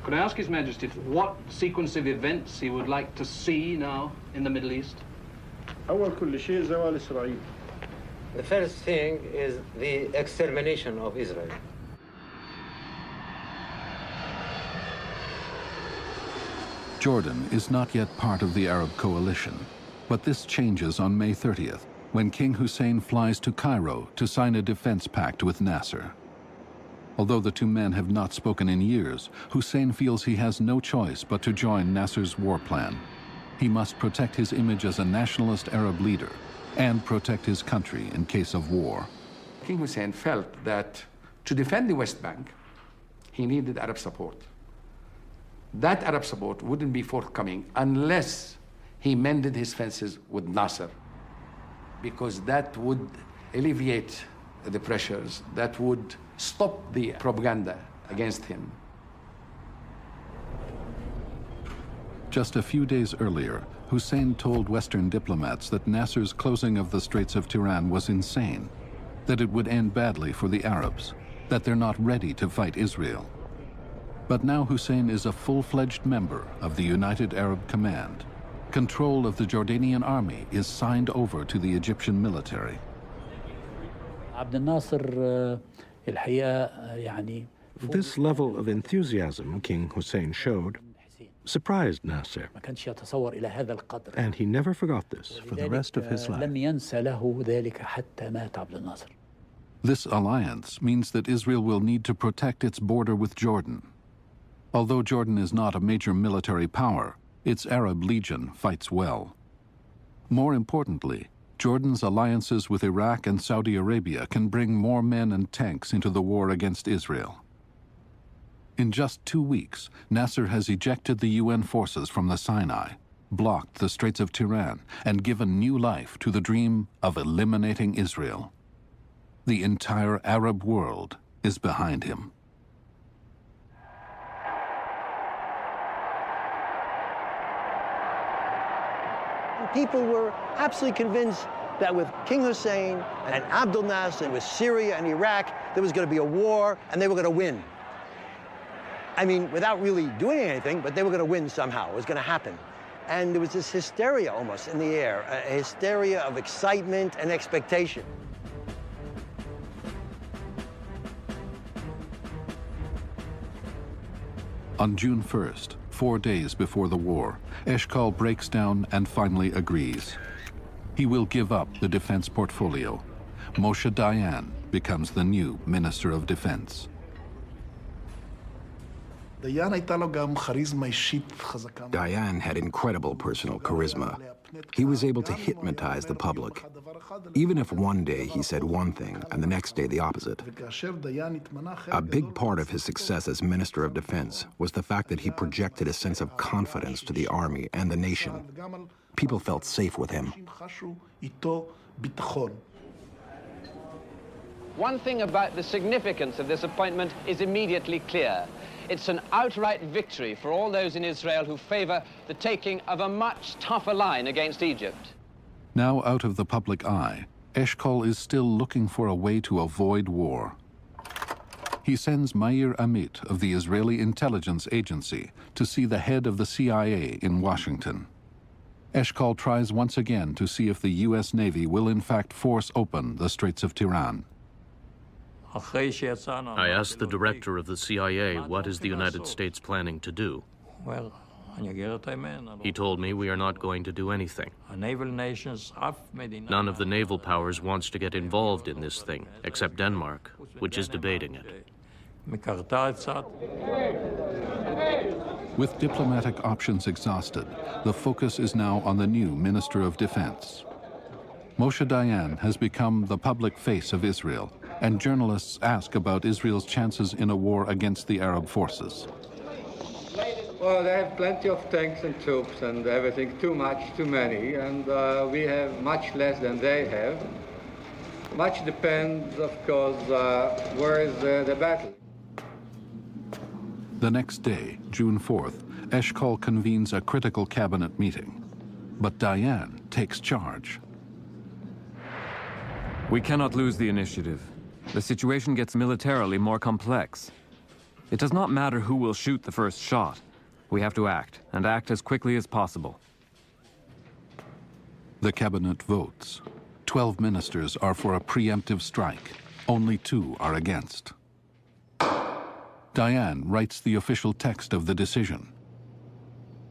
Speaker 15: Could I ask His Majesty what sequence of events he would like to see now in the Middle East?
Speaker 17: The first thing is the extermination of Israel.
Speaker 1: Jordan is not yet part of the Arab coalition, but this changes on May 30th, when King Hussein flies to Cairo to sign a defense pact with Nasser. Although the two men have not spoken in years, Hussein feels he has no choice but to join Nasser's war plan. He must protect his image as a nationalist Arab leader and protect his country in case of war.
Speaker 18: King Hussein felt that to defend the West Bank, he needed Arab support. That Arab support wouldn't be forthcoming unless he mended his fences with Nasser, because that would alleviate the pressures, that would stop the propaganda against him.
Speaker 1: Just a few days earlier, Hussein told Western diplomats that Nasser's closing of the Straits of Tiran was insane, that it would end badly for the Arabs, that they're not ready to fight Israel. But now Hussein is a full-fledged member of the United Arab Command. Control of the Jordanian army is signed over to the Egyptian military.
Speaker 19: This level of enthusiasm King Hussein showed surprised Nasser, and he never forgot this for the rest of his life.
Speaker 1: This alliance means that Israel will need to protect its border with Jordan. Although Jordan is not a major military power, its Arab Legion fights well. More importantly, Jordan's alliances with Iraq and Saudi Arabia can bring more men and tanks into the war against Israel. In just 2 weeks, Nasser has ejected the UN forces from the Sinai, blocked the Straits of Tiran, and given new life to the dream of eliminating Israel. The entire Arab world is behind him.
Speaker 20: People were absolutely convinced that with King Hussein and Abdel Nasser, and with Syria and Iraq, there was going to be a war and they were going to win. I mean, without really doing anything, but they were going to win somehow. It was going to happen. And there was this hysteria almost in the air, a hysteria of excitement and expectation.
Speaker 1: On June 1st, 4 days before the war, Eshkol breaks down and finally agrees. He will give up the defense portfolio. Moshe Dayan becomes the new Minister of Defense.
Speaker 22: Dayan had incredible personal charisma. He was able to hypnotize the public. Even if one day he said one thing and the next day the opposite. A big part of his success as Minister of Defense was the fact that he projected a sense of confidence to the army and the nation. People felt safe with him.
Speaker 21: One thing about the significance of this appointment is immediately clear. It's an outright victory for all those in Israel who favor the taking of a much tougher line against Egypt.
Speaker 1: Now out of the public eye, Eshkol is still looking for a way to avoid war. He sends Meir Amit of the Israeli Intelligence Agency to see the head of the CIA in Washington. Eshkol tries once again to see if the U.S. Navy will in fact force open the Straits of Tiran.
Speaker 10: I asked the director of the CIA, what is the United States planning to do? He told me we are not going to do anything. None of the naval powers wants to get involved in this thing, except Denmark, which is debating it.
Speaker 1: With diplomatic options exhausted, the focus is now on the new Minister of Defense. Moshe Dayan has become the public face of Israel, and journalists ask about Israel's chances in a war against the Arab forces.
Speaker 2: Well, they have plenty of tanks and troops and everything, too much, too many, and we have much less than they have. Much depends, of course, where is the battle.
Speaker 1: The next day, June 4th, Eshkol convenes a critical cabinet meeting. But Dayan takes charge.
Speaker 6: We cannot lose the initiative. The situation gets militarily more complex. It does not matter who will shoot the first shot. We have to act, and act as quickly as possible.
Speaker 1: The cabinet votes. 12 ministers are for a preemptive strike. Only 2 are against. Dayan writes the official text of the decision.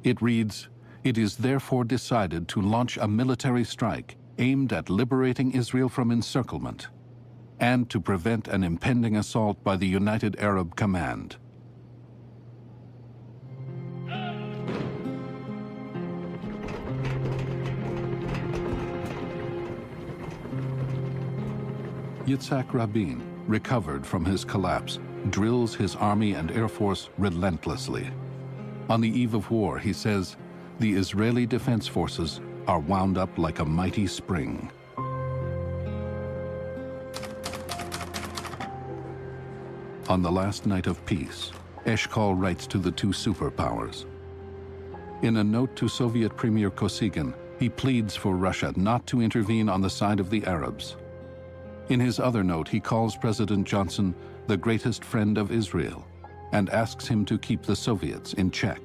Speaker 1: It reads, "It is therefore decided to launch a military strike aimed at liberating Israel from encirclement and to prevent an impending assault by the United Arab Command." Yitzhak Rabin, recovered from his collapse, drills his army and air force relentlessly. On the eve of war, he says, the Israeli Defense Forces are wound up like a mighty spring. On the last night of peace, Eshkol writes to the 2 superpowers. In a note to Soviet Premier Kosygin, he pleads for Russia not to intervene on the side of the Arabs. In his other note, he calls President Johnson the greatest friend of Israel and asks him to keep the Soviets in check.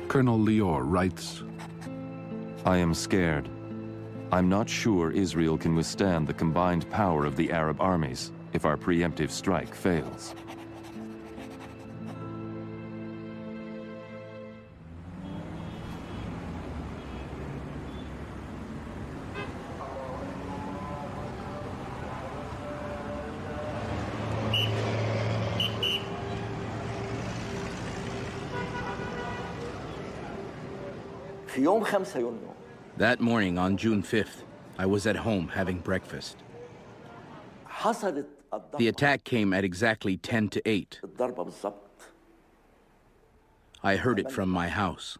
Speaker 1: Colonel Lior writes,
Speaker 11: "I am scared. I'm not sure Israel can withstand the combined power of the Arab armies if our preemptive strike fails."
Speaker 16: That morning on June 5th, I was at home having breakfast. The attack came at exactly 10 to 8. I heard it from my house.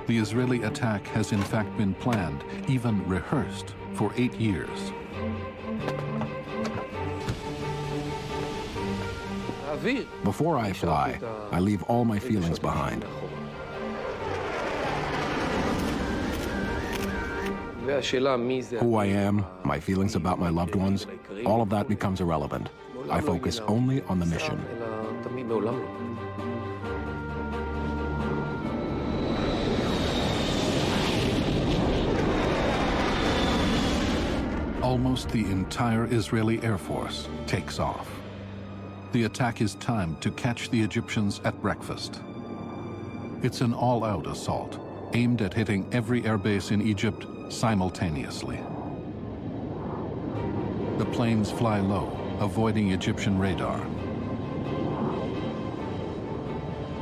Speaker 1: The Israeli attack has in fact been planned, even rehearsed, for 8 years.
Speaker 22: Before I fly, I leave all my feelings behind. Who I am, my feelings about my loved ones, all of that becomes irrelevant. I focus only on the mission.
Speaker 1: Almost the entire Israeli Air Force takes off. The attack is timed to catch the Egyptians at breakfast. It's an all-out assault, aimed at hitting every airbase in Egypt simultaneously. The planes fly low, avoiding Egyptian radar.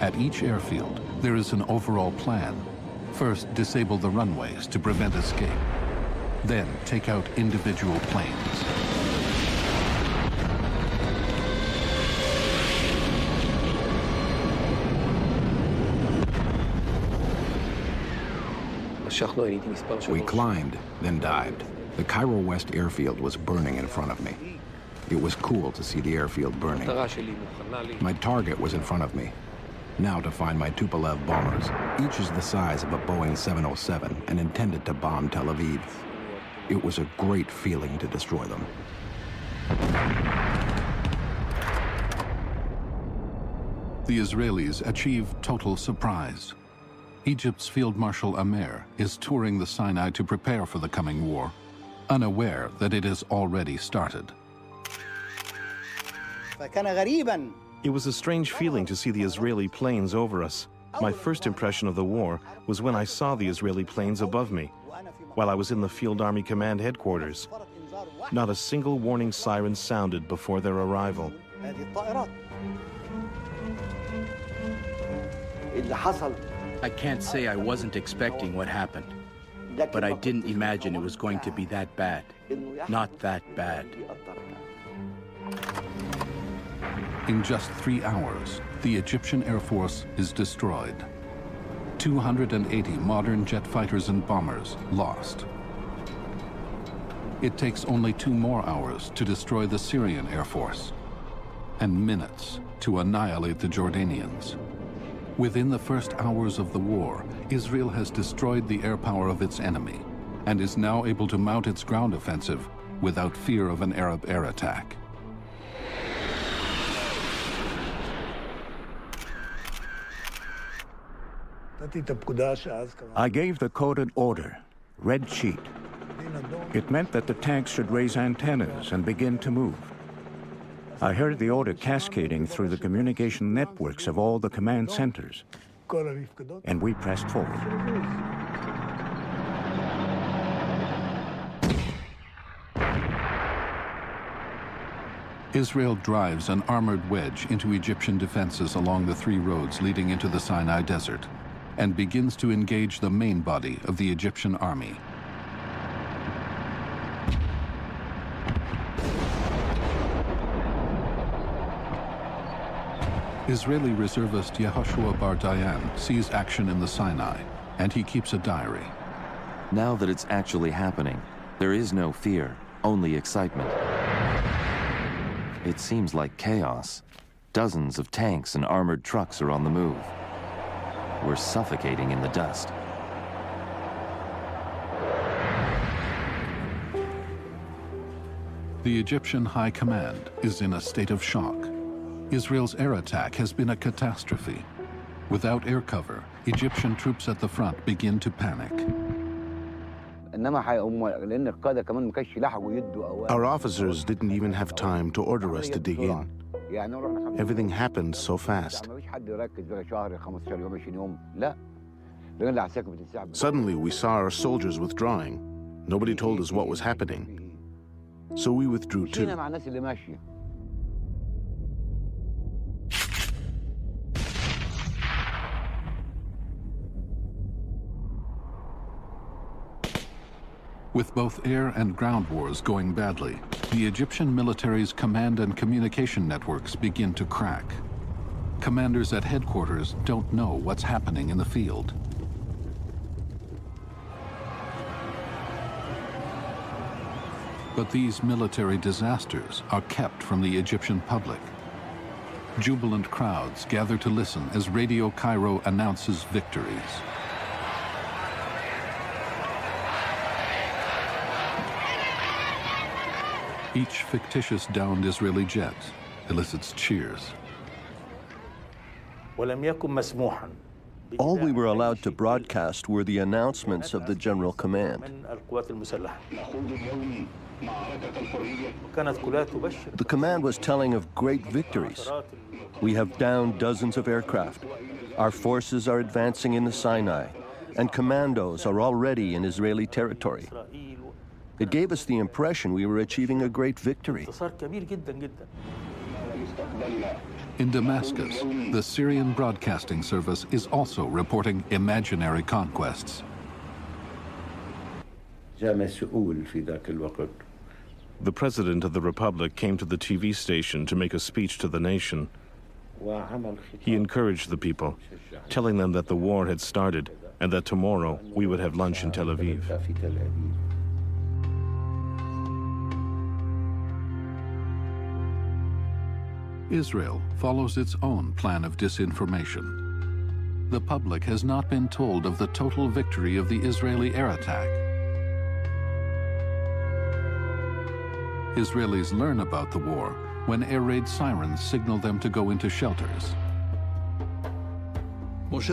Speaker 1: At each airfield, there is an overall plan. First, disable the runways to prevent escape. Then, take out individual planes.
Speaker 22: We climbed, then dived. The Cairo West airfield was burning in front of me. It was cool to see the airfield burning. My target was in front of me. Now to find my Tupolev bombers. Each is the size of a Boeing 707 and intended to bomb Tel Aviv. It was a great feeling to destroy them.
Speaker 1: The Israelis achieve total surprise. Egypt's Field Marshal Amer is touring the Sinai to prepare for the coming war, unaware that it has already started.
Speaker 14: It was a strange feeling to see the Israeli planes over us. My first impression of the war was when I saw the Israeli planes above me, while I was in the Field Army Command headquarters. Not a single warning siren sounded before their arrival.
Speaker 16: I can't say I wasn't expecting what happened, but I didn't imagine it was going to be that bad. Not that bad.
Speaker 1: In just 3 hours, the Egyptian Air Force is destroyed. 280 modern jet fighters and bombers lost. It takes only 2 more hours to destroy the Syrian Air Force, and minutes to annihilate the Jordanians. Within the first hours of the war, Israel has destroyed the air power of its enemy and is now able to mount its ground offensive without fear of an Arab air attack.
Speaker 12: I gave the coded order, red sheet. It meant that the tanks should raise antennas and begin to move. I heard the order cascading through the communication networks of all the command centers, and we pressed forward.
Speaker 1: Israel drives an armored wedge into Egyptian defenses along the 3 roads leading into the Sinai Desert and begins to engage the main body of the Egyptian army. Israeli reservist Yehoshua Bar Dayan sees action in the Sinai, and he keeps a diary.
Speaker 11: Now that it's actually happening, there is no fear, only excitement. It seems like chaos. Dozens of tanks and armored trucks are on the move. We're suffocating in the dust.
Speaker 1: The Egyptian High Command is in a state of shock. Israel's air attack has been a catastrophe. Without air cover, Egyptian troops at the front begin to panic.
Speaker 4: Our officers didn't even have time to order us to dig in. Everything happened so fast. Suddenly, we saw our soldiers withdrawing. Nobody told us what was happening. So we withdrew too.
Speaker 1: With both air and ground wars going badly, the Egyptian military's command and communication networks begin to crack. Commanders at headquarters don't know what's happening in the field. But these military disasters are kept from the Egyptian public. Jubilant crowds gather to listen as Radio Cairo announces victories. Each fictitious downed Israeli jet elicits cheers.
Speaker 7: All we were allowed to broadcast were the announcements of the General Command. The command was telling of great victories. We have downed dozens of aircraft. Our forces are advancing in the Sinai, and commandos are already in Israeli territory. It gave us the impression we were achieving a great victory.
Speaker 1: In Damascus, the Syrian Broadcasting Service is also reporting imaginary conquests.
Speaker 14: The President of the Republic came to the TV station to make a speech to the nation. He encouraged the people, telling them that the war had started and that tomorrow we would have lunch in Tel Aviv.
Speaker 1: Israel follows its own plan of disinformation. The public has not been told of the total victory of the Israeli air attack. Israelis learn about the war when air raid sirens signal them to go into shelters.
Speaker 8: Moshe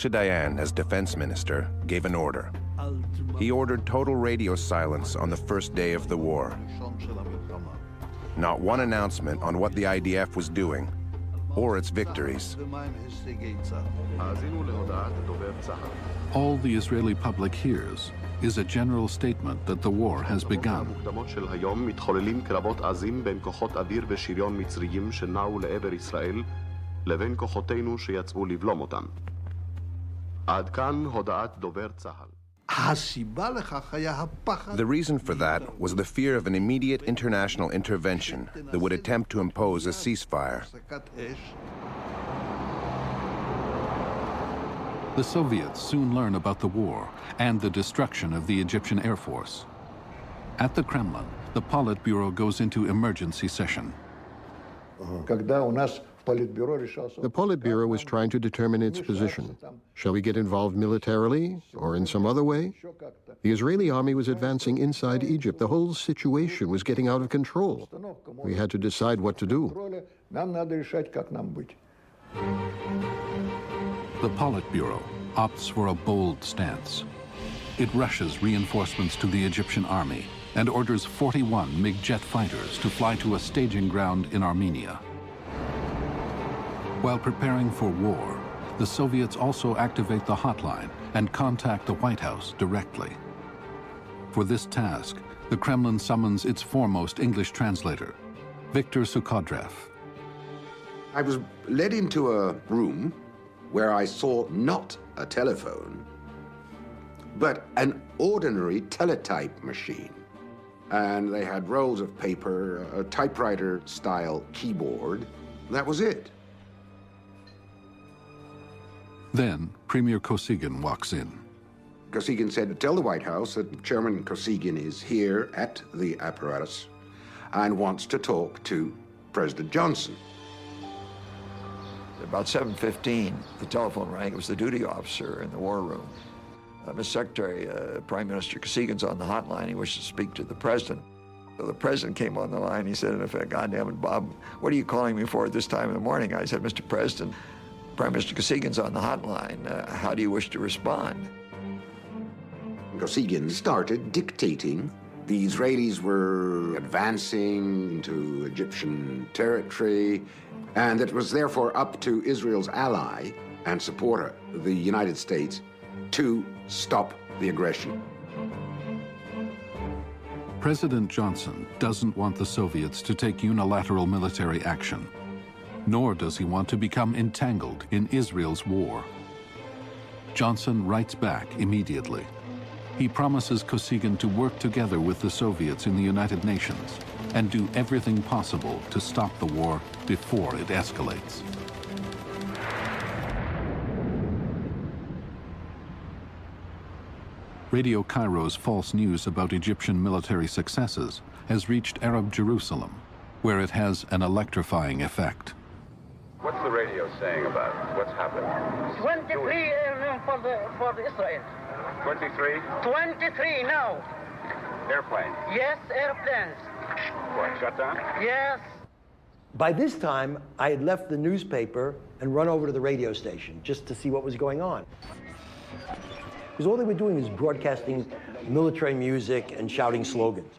Speaker 8: Dayan, as defense minister, gave an order. He ordered total radio silence on the first day of the war. Not one announcement on what the IDF was doing or its victories.
Speaker 1: All the Israeli public hears is a general statement that the war has begun.
Speaker 8: The reason for that was the fear of an immediate international intervention that would attempt to impose a ceasefire.
Speaker 1: The Soviets soon learn about the war and the destruction of the Egyptian Air Force. At the Kremlin, the Politburo goes into emergency session.
Speaker 9: The Politburo was trying to determine its position. Shall we get involved militarily or in some other way? The Israeli army was advancing inside Egypt. The whole situation was getting out of control. We had to decide what to do.
Speaker 1: The Politburo opts for a bold stance. It rushes reinforcements to the Egyptian army and orders 41 MiG jet fighters to fly to a staging ground in Armenia. While preparing for war, the Soviets also activate the hotline and contact the White House directly. For this task, the Kremlin summons its foremost English translator, Viktor Sukhodrev.
Speaker 13: I was led into a room where I saw not a telephone, but an ordinary teletype machine. And they had rolls of paper, a typewriter-style keyboard. That was it.
Speaker 1: Then, Premier Kosygin walks in.
Speaker 13: Kosygin said, tell the White House that Chairman Kosygin is here at the apparatus and wants to talk to President Johnson.
Speaker 23: About 7:15, the telephone rang. It was the duty officer in the war room. Mr. Secretary, Prime Minister Kosygin's on the hotline. He wishes to speak to the president. So the president came on the line. He said, in effect, God damn it, Bob, what are you calling me for at this time in the morning? I said, Mr. President, Prime Minister Kosygin's on the hotline. How do you wish to respond?
Speaker 13: Kosygin started dictating. The Israelis were advancing into Egyptian territory, and it was therefore up to Israel's ally and supporter, the United States, to stop the aggression.
Speaker 1: President Johnson doesn't want the Soviets to take unilateral military action, nor does he want to become entangled in Israel's war. Johnson writes back immediately. He promises Kosygin to work together with the Soviets in the United Nations and do everything possible to stop the war before it escalates. Radio Cairo's false news about Egyptian military successes has reached Arab Jerusalem, where it has an electrifying effect.
Speaker 24: What's the radio saying about what's happened?
Speaker 25: 23 airmen for Israel.
Speaker 24: 23?
Speaker 25: 23 now.
Speaker 24: Airplanes?
Speaker 25: Yes, airplanes.
Speaker 24: What, shut down?
Speaker 25: Yes.
Speaker 20: By this time, I had left the newspaper and run over to the radio station just to see what was going on. Because all they were doing was broadcasting military music and shouting slogans.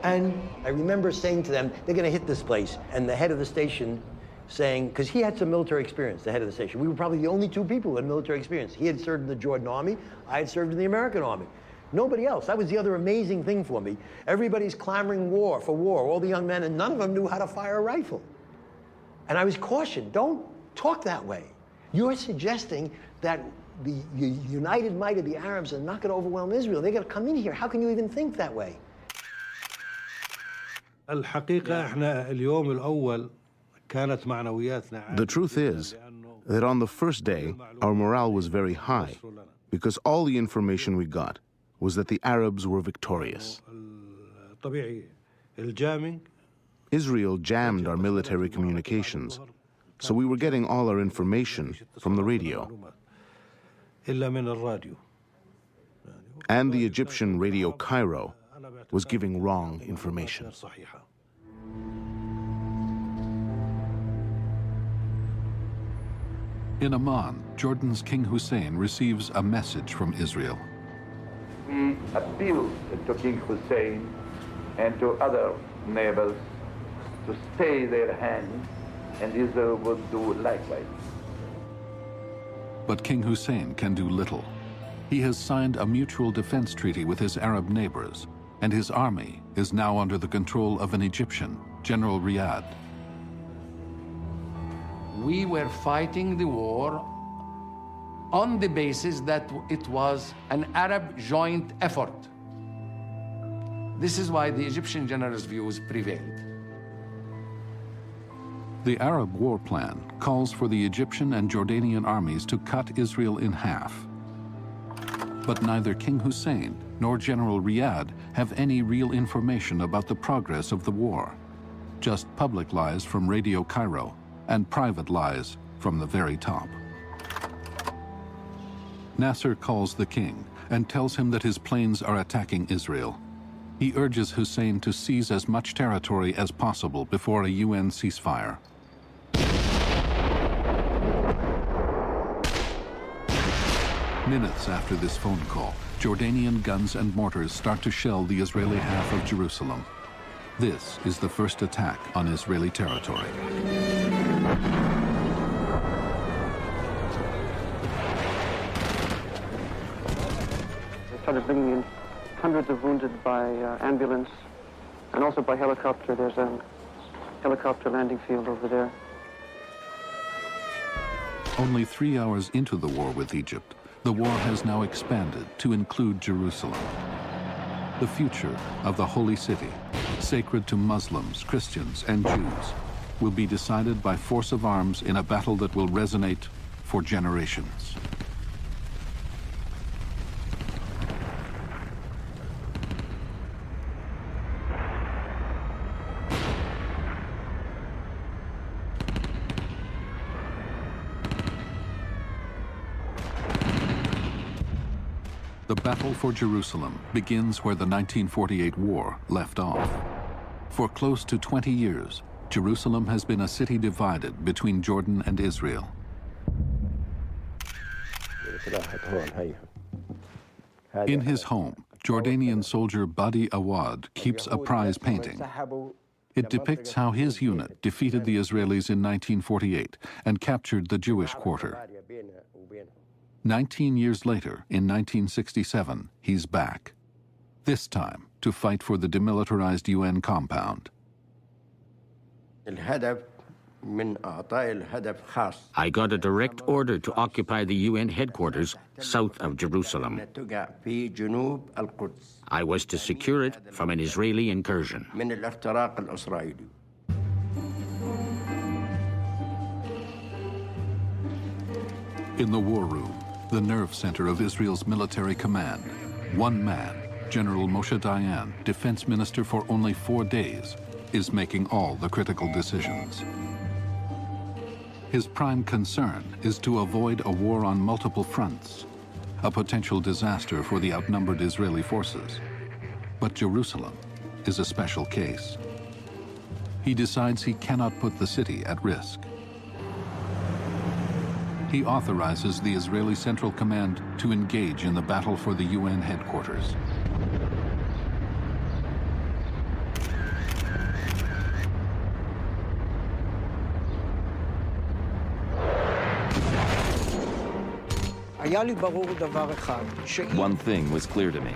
Speaker 20: And I remember saying to them, they're going to hit this place. And the head of the station saying, because he had some military experience, the head of the station. We were probably the only two people who had military experience. He had served in the Jordan Army. I had served in the American Army. Nobody else. That was the other amazing thing for me. Everybody's clamoring for war, all the young men, and none of them knew how to fire a rifle. And I was cautioned, don't talk that way. You're suggesting that the united might of the Arabs are not going to overwhelm Israel. They're going to come in here. How can you even think that way?
Speaker 4: The truth is that on the first day, our morale was very high because all the information we got was that the Arabs were victorious. Israel jammed our military communications, so we were getting all our information from the radio. And the Egyptian Radio Cairo was giving wrong information.
Speaker 1: In Amman, Jordan's King Hussein receives a message from Israel.
Speaker 25: We appeal to King Hussein and to other neighbors to stay their hand, and Israel would do likewise.
Speaker 1: But King Hussein can do little. He has signed a mutual defense treaty with his Arab neighbors, and his army is now under the control of an Egyptian, General Riyad.
Speaker 3: We were fighting the war on the basis that it was an Arab joint effort. This is why the Egyptian general's views prevailed.
Speaker 1: The Arab war plan calls for the Egyptian and Jordanian armies to cut Israel in half. But neither King Hussein nor General Riyad have any real information about the progress of the war. Just public lies from Radio Cairo and private lies from the very top. Nasser calls the king and tells him that his planes are attacking Israel. He urges Hussein to seize as much territory as possible before a UN ceasefire. Minutes after this phone call, Jordanian guns and mortars start to shell the Israeli half of Jerusalem. This is the first attack on Israeli territory.
Speaker 5: They started bringing in hundreds of wounded by ambulance and also by helicopter. There's a helicopter landing field over there.
Speaker 1: Only 3 hours into the war with Egypt, the war has now expanded to include Jerusalem. The future of the Holy City, sacred to Muslims, Christians, and Jews, will be decided by force of arms in a battle that will resonate for generations. The battle for Jerusalem begins where the 1948 war left off. For close to 20 years, Jerusalem has been a city divided between Jordan and Israel. In his home, Jordanian soldier Badi Awad keeps a prize painting. It depicts how his unit defeated the Israelis in 1948 and captured the Jewish quarter. 19 years later, in 1967, he's back. This time to fight for the demilitarized UN compound.
Speaker 15: I got a direct order to occupy the UN headquarters south of Jerusalem. I was to secure it from an Israeli incursion.
Speaker 1: In the war room, the nerve center of Israel's military command, one man, General Moshe Dayan, defense minister for only 4 days, is making all the critical decisions. His prime concern is to avoid a war on multiple fronts, a potential disaster for the outnumbered Israeli forces. But Jerusalem is a special case. He decides he cannot put the city at risk. He authorizes the Israeli Central Command to engage in the battle for the UN headquarters.
Speaker 11: One thing was clear to me.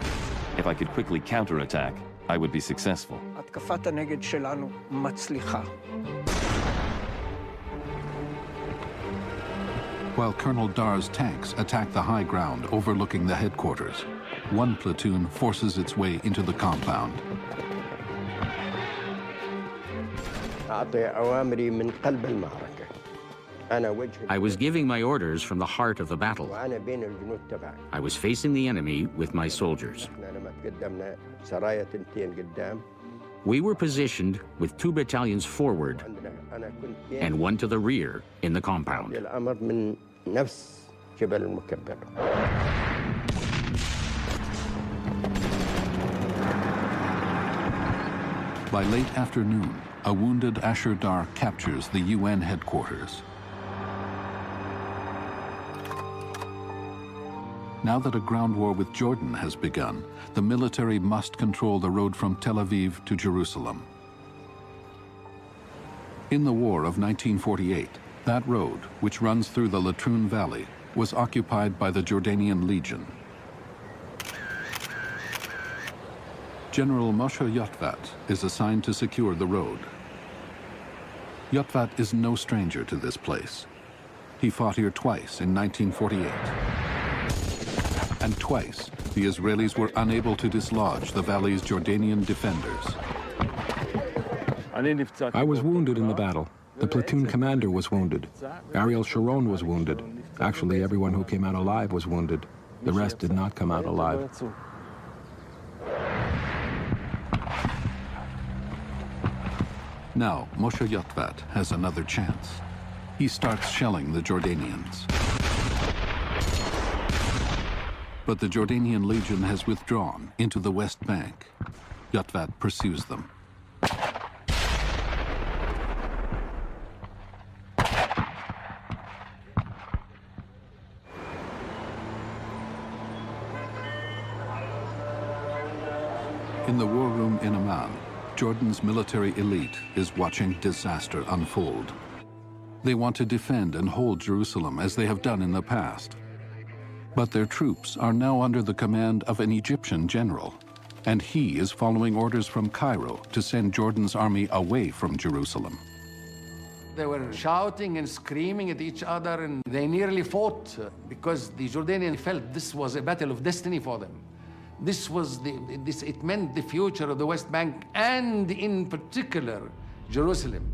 Speaker 11: If I could quickly counterattack, I would be successful.
Speaker 1: While Colonel Dar's tanks attack the high ground overlooking the headquarters, one platoon forces its way into the compound.
Speaker 15: I was giving my orders from the heart of the battle. I was facing the enemy with my soldiers. We were positioned with 2 battalions forward and 1 to the rear in the compound.
Speaker 1: By late afternoon, a wounded Asher Dar captures the UN headquarters. Now that a ground war with Jordan has begun, the military must control the road from Tel Aviv to Jerusalem. In the war of 1948, that road, which runs through the Latrun Valley, was occupied by the Jordanian Legion. General Moshe Yotvat is assigned to secure the road. Yotvat is no stranger to this place. He fought here twice in 1948. And twice, the Israelis were unable to dislodge the valley's Jordanian defenders.
Speaker 22: I was wounded in the battle. The platoon commander was wounded. Ariel Sharon was wounded. Actually, everyone who came out alive was wounded. The rest did not come out alive.
Speaker 1: Now, Moshe Yotvat has another chance. He starts shelling the Jordanians. But the Jordanian Legion has withdrawn into the West Bank. Yotvat pursues them. In the war room in Amman, Jordan's military elite is watching disaster unfold. They want to defend and hold Jerusalem as they have done in the past. But their troops are now under the command of an Egyptian general, and he is following orders from Cairo to send Jordan's army away from Jerusalem.
Speaker 3: They were shouting and screaming at each other, and they nearly fought because the Jordanians felt this was a battle of destiny for them. It meant the future of the West Bank, and in particular, Jerusalem.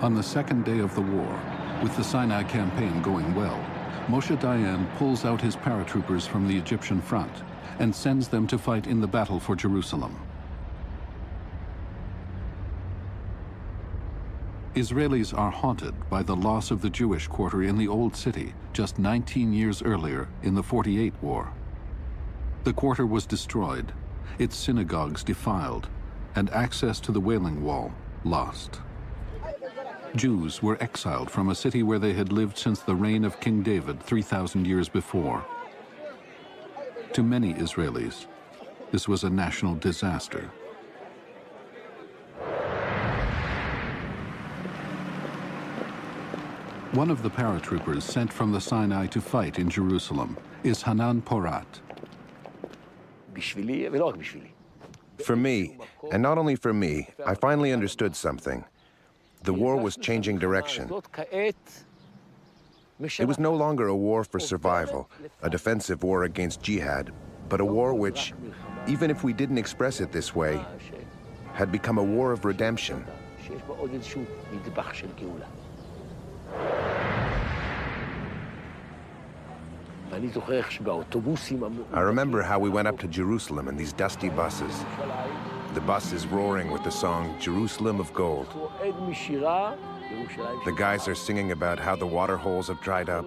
Speaker 1: On the second day of the war, with the Sinai campaign going well, Moshe Dayan pulls out his paratroopers from the Egyptian front and sends them to fight in the battle for Jerusalem. Israelis are haunted by the loss of the Jewish quarter in the Old City just 19 years earlier in the 48 war. The quarter was destroyed, its synagogues defiled, and access to the Wailing Wall lost. Jews were exiled from a city where they had lived since the reign of King David 3,000 years before. To many Israelis, this was a national disaster. One of the paratroopers sent from the Sinai to fight in Jerusalem is Hanan Porat.
Speaker 8: For me, and not only for me, I finally understood something. The war was changing direction. It was no longer a war for survival, a defensive war against jihad, but a war which, even if we didn't express it this way, had become a war of redemption. I remember how we went up to Jerusalem in these dusty buses. The bus is roaring with the song Jerusalem of Gold. The guys are singing about how the water holes have dried up,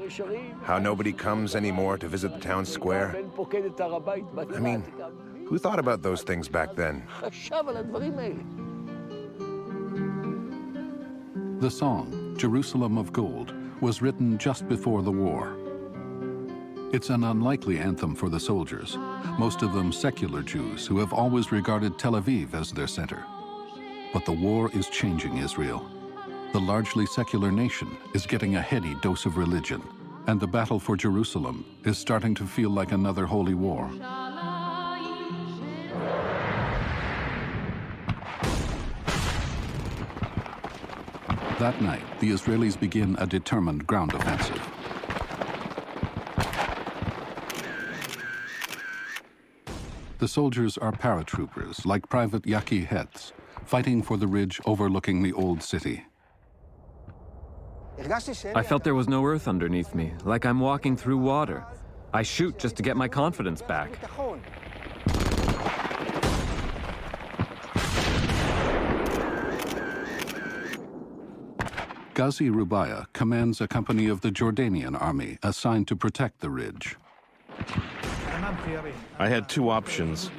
Speaker 8: how nobody comes anymore to visit the town square. I mean, who thought about those things back then?
Speaker 1: The song, Jerusalem of Gold, was written just before the war. It's an unlikely anthem for the soldiers, most of them secular Jews who have always regarded Tel Aviv as their center. But the war is changing Israel. The largely secular nation is getting a heady dose of religion, and the battle for Jerusalem is starting to feel like another holy war. That night, the Israelis begin a determined ground offensive. The soldiers are paratroopers, like Private Yaki Hetz, fighting for the ridge overlooking the old city.
Speaker 6: I felt there was no earth underneath me, like I'm walking through water. I shoot just to get my confidence back.
Speaker 1: Ghazi Rubaya commands a company of the Jordanian army assigned to protect the ridge.
Speaker 14: I had two options.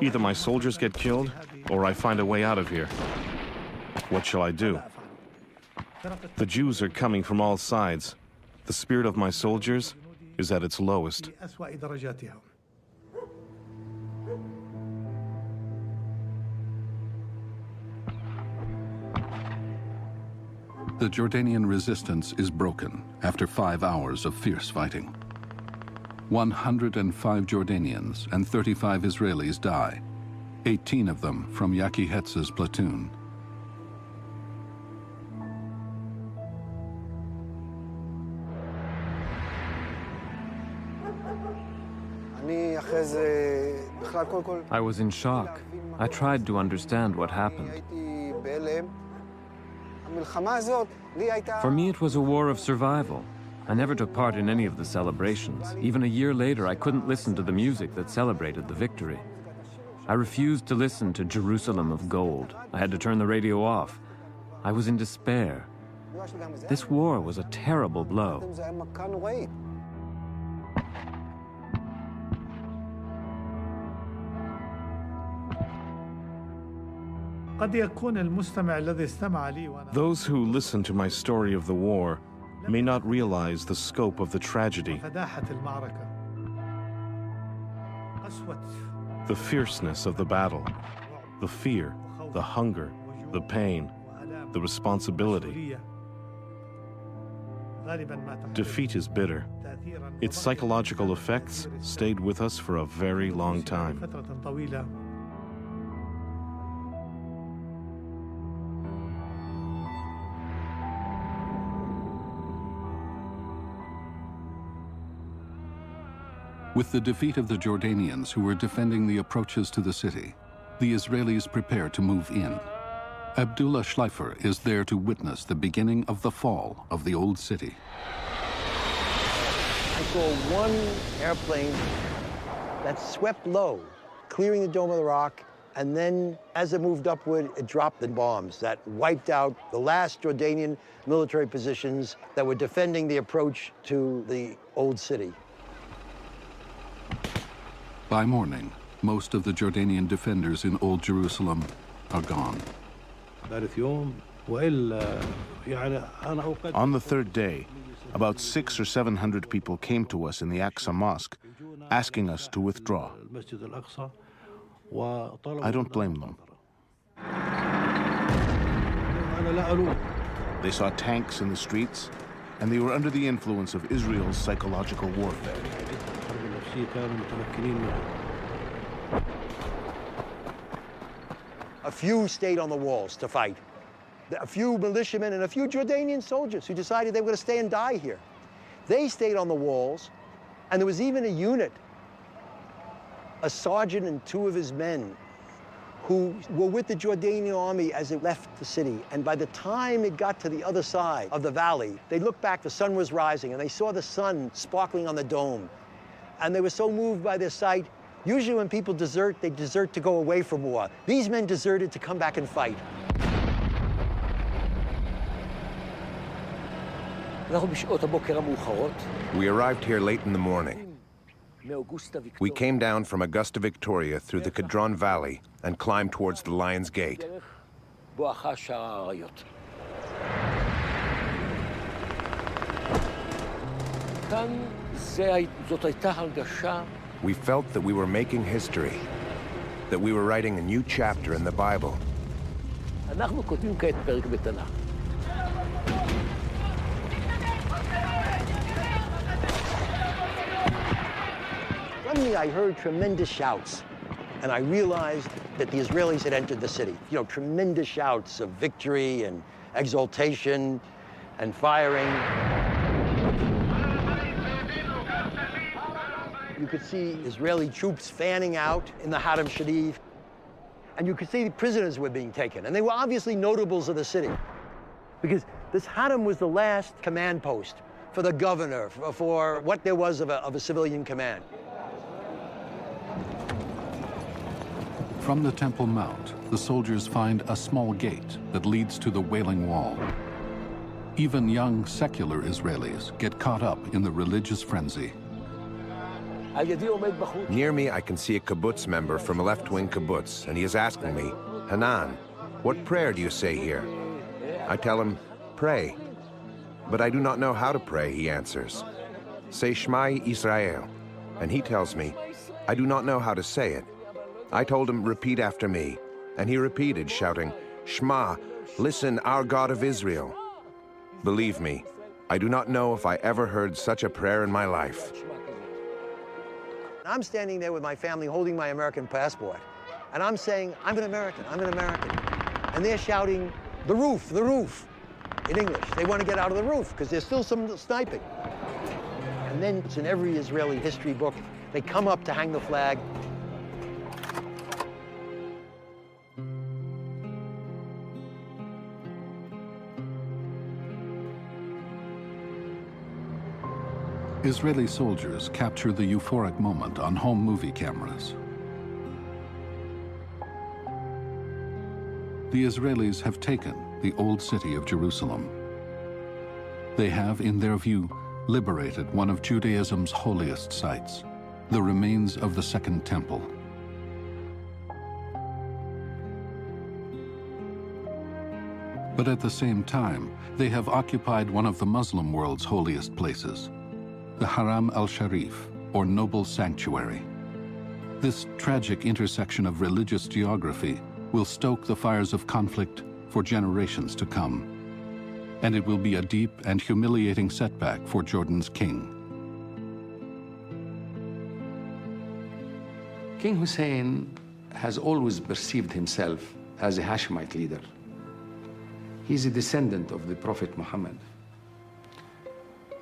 Speaker 14: Either my soldiers get killed, or I find a way out of here. What shall I do? The Jews are coming from all sides. The spirit of my soldiers is at its lowest.
Speaker 1: The Jordanian resistance is broken after 5 hours of fierce fighting. 105 Jordanians and 35 Israelis die, 18 of them from Yaki Hetz's platoon.
Speaker 6: I was in shock. I tried to understand what happened. For me, it was a war of survival. I never took part in any of the celebrations. Even a year later, I couldn't listen to the music that celebrated the victory. I refused to listen to Jerusalem of Gold. I had to turn the radio off. I was in despair. This war was a terrible blow.
Speaker 14: Those who listen to my story of the war may not realize the scope of the tragedy, the fierceness of the battle, the fear, the hunger, the pain, the responsibility. Defeat is bitter. Its psychological effects stayed with us for a very long time.
Speaker 1: With the defeat of the Jordanians who were defending the approaches to the city, the Israelis prepare to move in. Abdullah Schleifer is there to witness the beginning of the fall of the old city.
Speaker 20: I saw one airplane that swept low, clearing the Dome of the Rock, and then as it moved upward, it dropped the bombs that wiped out the last Jordanian military positions that were defending the approach to the old city.
Speaker 1: By morning, most of the Jordanian defenders in Old Jerusalem are gone.
Speaker 4: On the third day, about 600 or 700 people came to us in the Aqsa Mosque, asking us to withdraw. I don't blame them. They saw tanks in the streets, and they were under the influence of Israel's psychological warfare.
Speaker 20: A few stayed on the walls to fight. A few militiamen and a few Jordanian soldiers who decided they were going to stay and die here. They stayed on the walls, and there was even a unit, a sergeant and 2 of his men, who were with the Jordanian army as it left the city. And by the time it got to the other side of the valley, they looked back, the sun was rising, and they saw the sun sparkling on the dome. And they were so moved by their sight. Usually when people desert, they desert to go away from war. These men deserted to come back and fight.
Speaker 8: We arrived here late in the morning. We came down from Augusta Victoria through the Kidron Valley and climbed towards the Lion's Gate. We felt that we were making history, that we were writing a new chapter in the Bible.
Speaker 20: Suddenly I heard tremendous shouts, and I realized that the Israelis had entered the city. You know, tremendous shouts of victory and exultation and firing. You could see Israeli troops fanning out in the Haram Sharif, and you could see the prisoners were being taken, and they were obviously notables of the city, because this Haram was the last command post for the governor, for what there was of a civilian command.
Speaker 1: From the Temple Mount, the soldiers find a small gate that leads to the Wailing Wall. Even young secular Israelis get caught up in the religious frenzy.
Speaker 8: Near me, I can see a kibbutz member from a left-wing kibbutz, and he is asking me, Hanan, what prayer do you say here? I tell him, pray. But I do not know how to pray, he answers. Say Shema Israel. And he tells me, I do not know how to say it. I told him, repeat after me. And he repeated, shouting, Shema, listen, our God of Israel. Believe me, I do not know if I ever heard such a prayer in my life.
Speaker 20: I'm standing there with my family holding my American passport, and I'm saying, I'm an American, I'm an American. And they're shouting, the roof, in English. They want to get out of the roof because there's still some sniping. And then it's in every Israeli history book. They come up to hang the flag.
Speaker 1: Israeli soldiers capture the euphoric moment on home movie cameras. The Israelis have taken the old city of Jerusalem. They have, in their view, liberated one of Judaism's holiest sites, the remains of the Second Temple. But at the same time, they have occupied one of the Muslim world's holiest places, the Haram al-Sharif, or Noble Sanctuary. This tragic intersection of religious geography will stoke the fires of conflict for generations to come. And it will be a deep and humiliating setback for Jordan's king.
Speaker 3: King Hussein has always perceived himself as a Hashemite leader. He's a descendant of the Prophet Muhammad.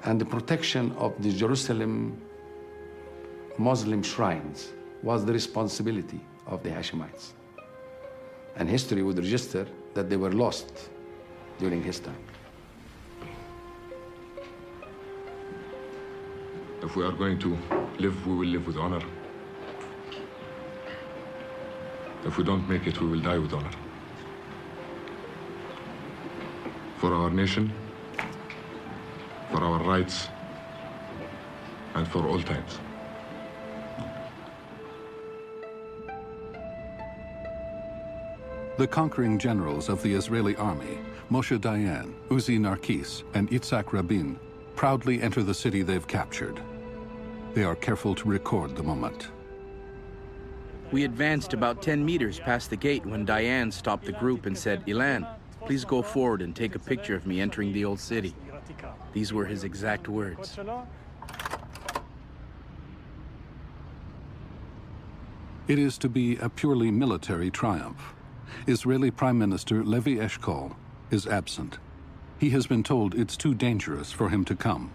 Speaker 3: And the protection of the Jerusalem Muslim shrines was the responsibility of the Hashemites. And history would register that they were lost during his time.
Speaker 10: If we are going to live, we will live with honor. If we don't make it, we will die with honor. For our nation, for our rights, and for all times.
Speaker 1: The conquering generals of the Israeli army, Moshe Dayan, Uzi Narkis, and Yitzhak Rabin, proudly enter the city they've captured. They are careful to record the moment.
Speaker 16: We advanced about 10 meters past the gate when Dayan stopped the group and said, Ilan, please go forward and take a picture of me entering the old city. These were his exact words.
Speaker 1: It is to be a purely military triumph. Israeli Prime Minister Levi Eshkol is absent. He has been told it's too dangerous for him to come.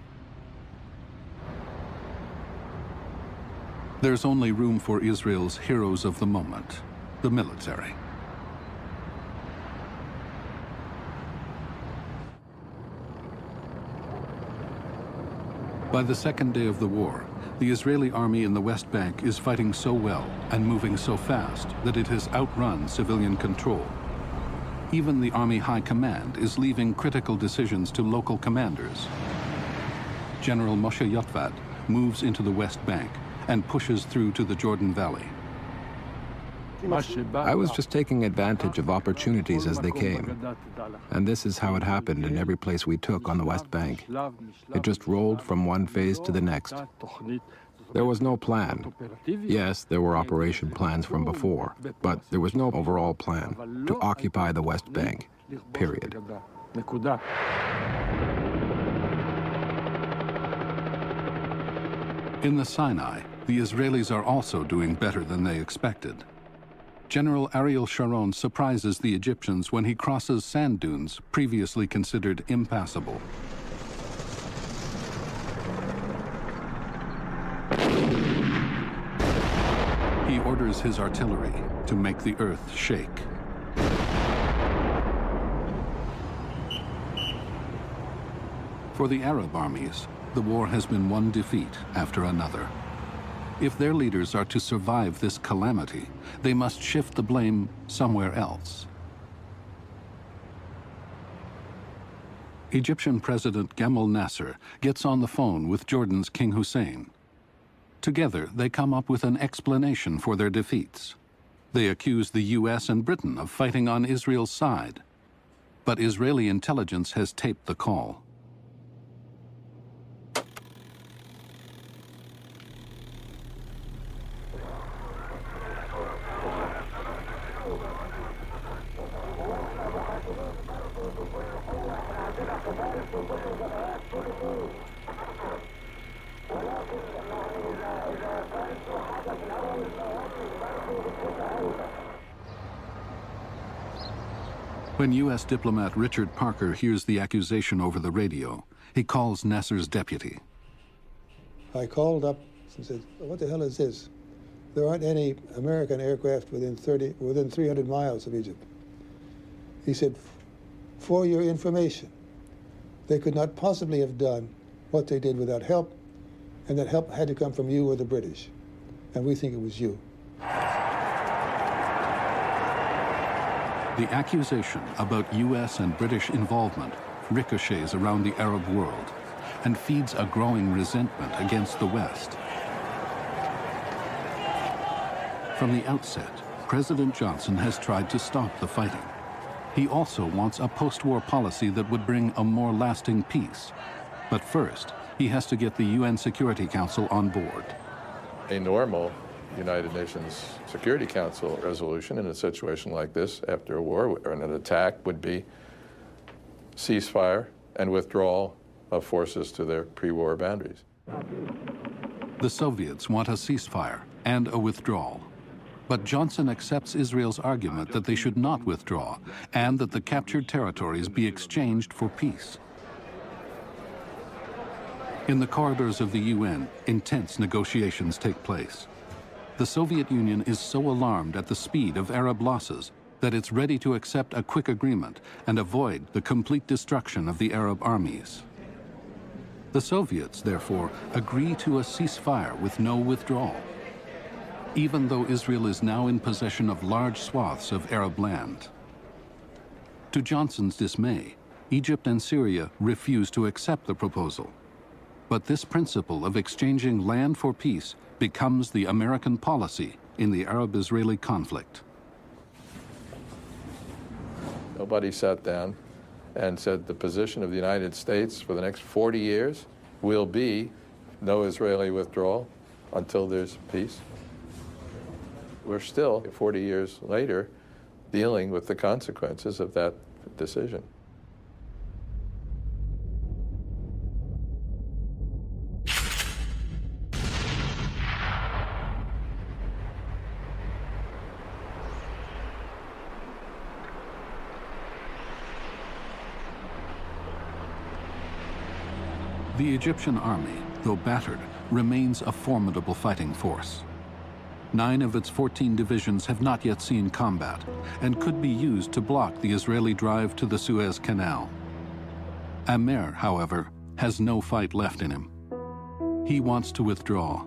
Speaker 1: There's only room for Israel's heroes of the moment, the military. By the second day of the war, the Israeli army in the West Bank is fighting so well and moving so fast that it has outrun civilian control. Even the Army High Command is leaving critical decisions to local commanders. General Moshe Yotvad moves into the West Bank and pushes through to the Jordan Valley.
Speaker 22: I was just taking advantage of opportunities as they came. And this is how it happened in every place we took on the West Bank. It just rolled from one phase to the next. There was no plan. Yes, there were operation plans from before, but there was no overall plan to occupy the West Bank, period.
Speaker 1: In the Sinai, the Israelis are also doing better than they expected. General Ariel Sharon surprises the Egyptians when he crosses sand dunes previously considered impassable. He orders his artillery to make the earth shake. For the Arab armies, the war has been one defeat after another. If their leaders are to survive this calamity, they must shift the blame somewhere else. Egyptian President Gamal Nasser gets on the phone with Jordan's King Hussein. Together, they come up with an explanation for their defeats. They accuse the US and Britain of fighting on Israel's side. But Israeli intelligence has taped the call. When U.S. diplomat Richard Parker hears the accusation over the radio, he calls Nasser's deputy.
Speaker 2: I called up and said, what the hell is this? There aren't any American aircraft within 300 miles of Egypt. He said, for your information, they could not possibly have done what they did without help, and that help had to come from you or the British. And we think it was you.
Speaker 1: The accusation about U.S. and British involvement ricochets around the Arab world and feeds a growing resentment against the West. From the outset, President Johnson has tried to stop the fighting. He also wants a post-war policy that would bring a more lasting peace. But first, he has to get the UN Security Council on board.
Speaker 17: A normal United Nations Security Council resolution in a situation like this, after a war or an attack, would be ceasefire and withdrawal of forces to their pre-war boundaries.
Speaker 1: The Soviets want a ceasefire and a withdrawal. But Johnson accepts Israel's argument that they should not withdraw and that the captured territories be exchanged for peace. In the corridors of the UN, intense negotiations take place. The Soviet Union is so alarmed at the speed of Arab losses that it's ready to accept a quick agreement and avoid the complete destruction of the Arab armies. The Soviets, therefore, agree to a ceasefire with no withdrawal, even though Israel is now in possession of large swaths of Arab land. To Johnson's dismay, Egypt and Syria refuse to accept the proposal. But this principle of exchanging land for peace becomes the American policy in the Arab-Israeli conflict.
Speaker 17: Nobody sat down and said the position of the United States for the next 40 years will be no Israeli withdrawal until there's peace. We're still, 40 years later, dealing with the consequences of that decision.
Speaker 1: The Egyptian army, though battered, remains a formidable fighting force. 9 of its 14 divisions have not yet seen combat and could be used to block the Israeli drive to the Suez Canal. Amer, however, has no fight left in him. He wants to withdraw.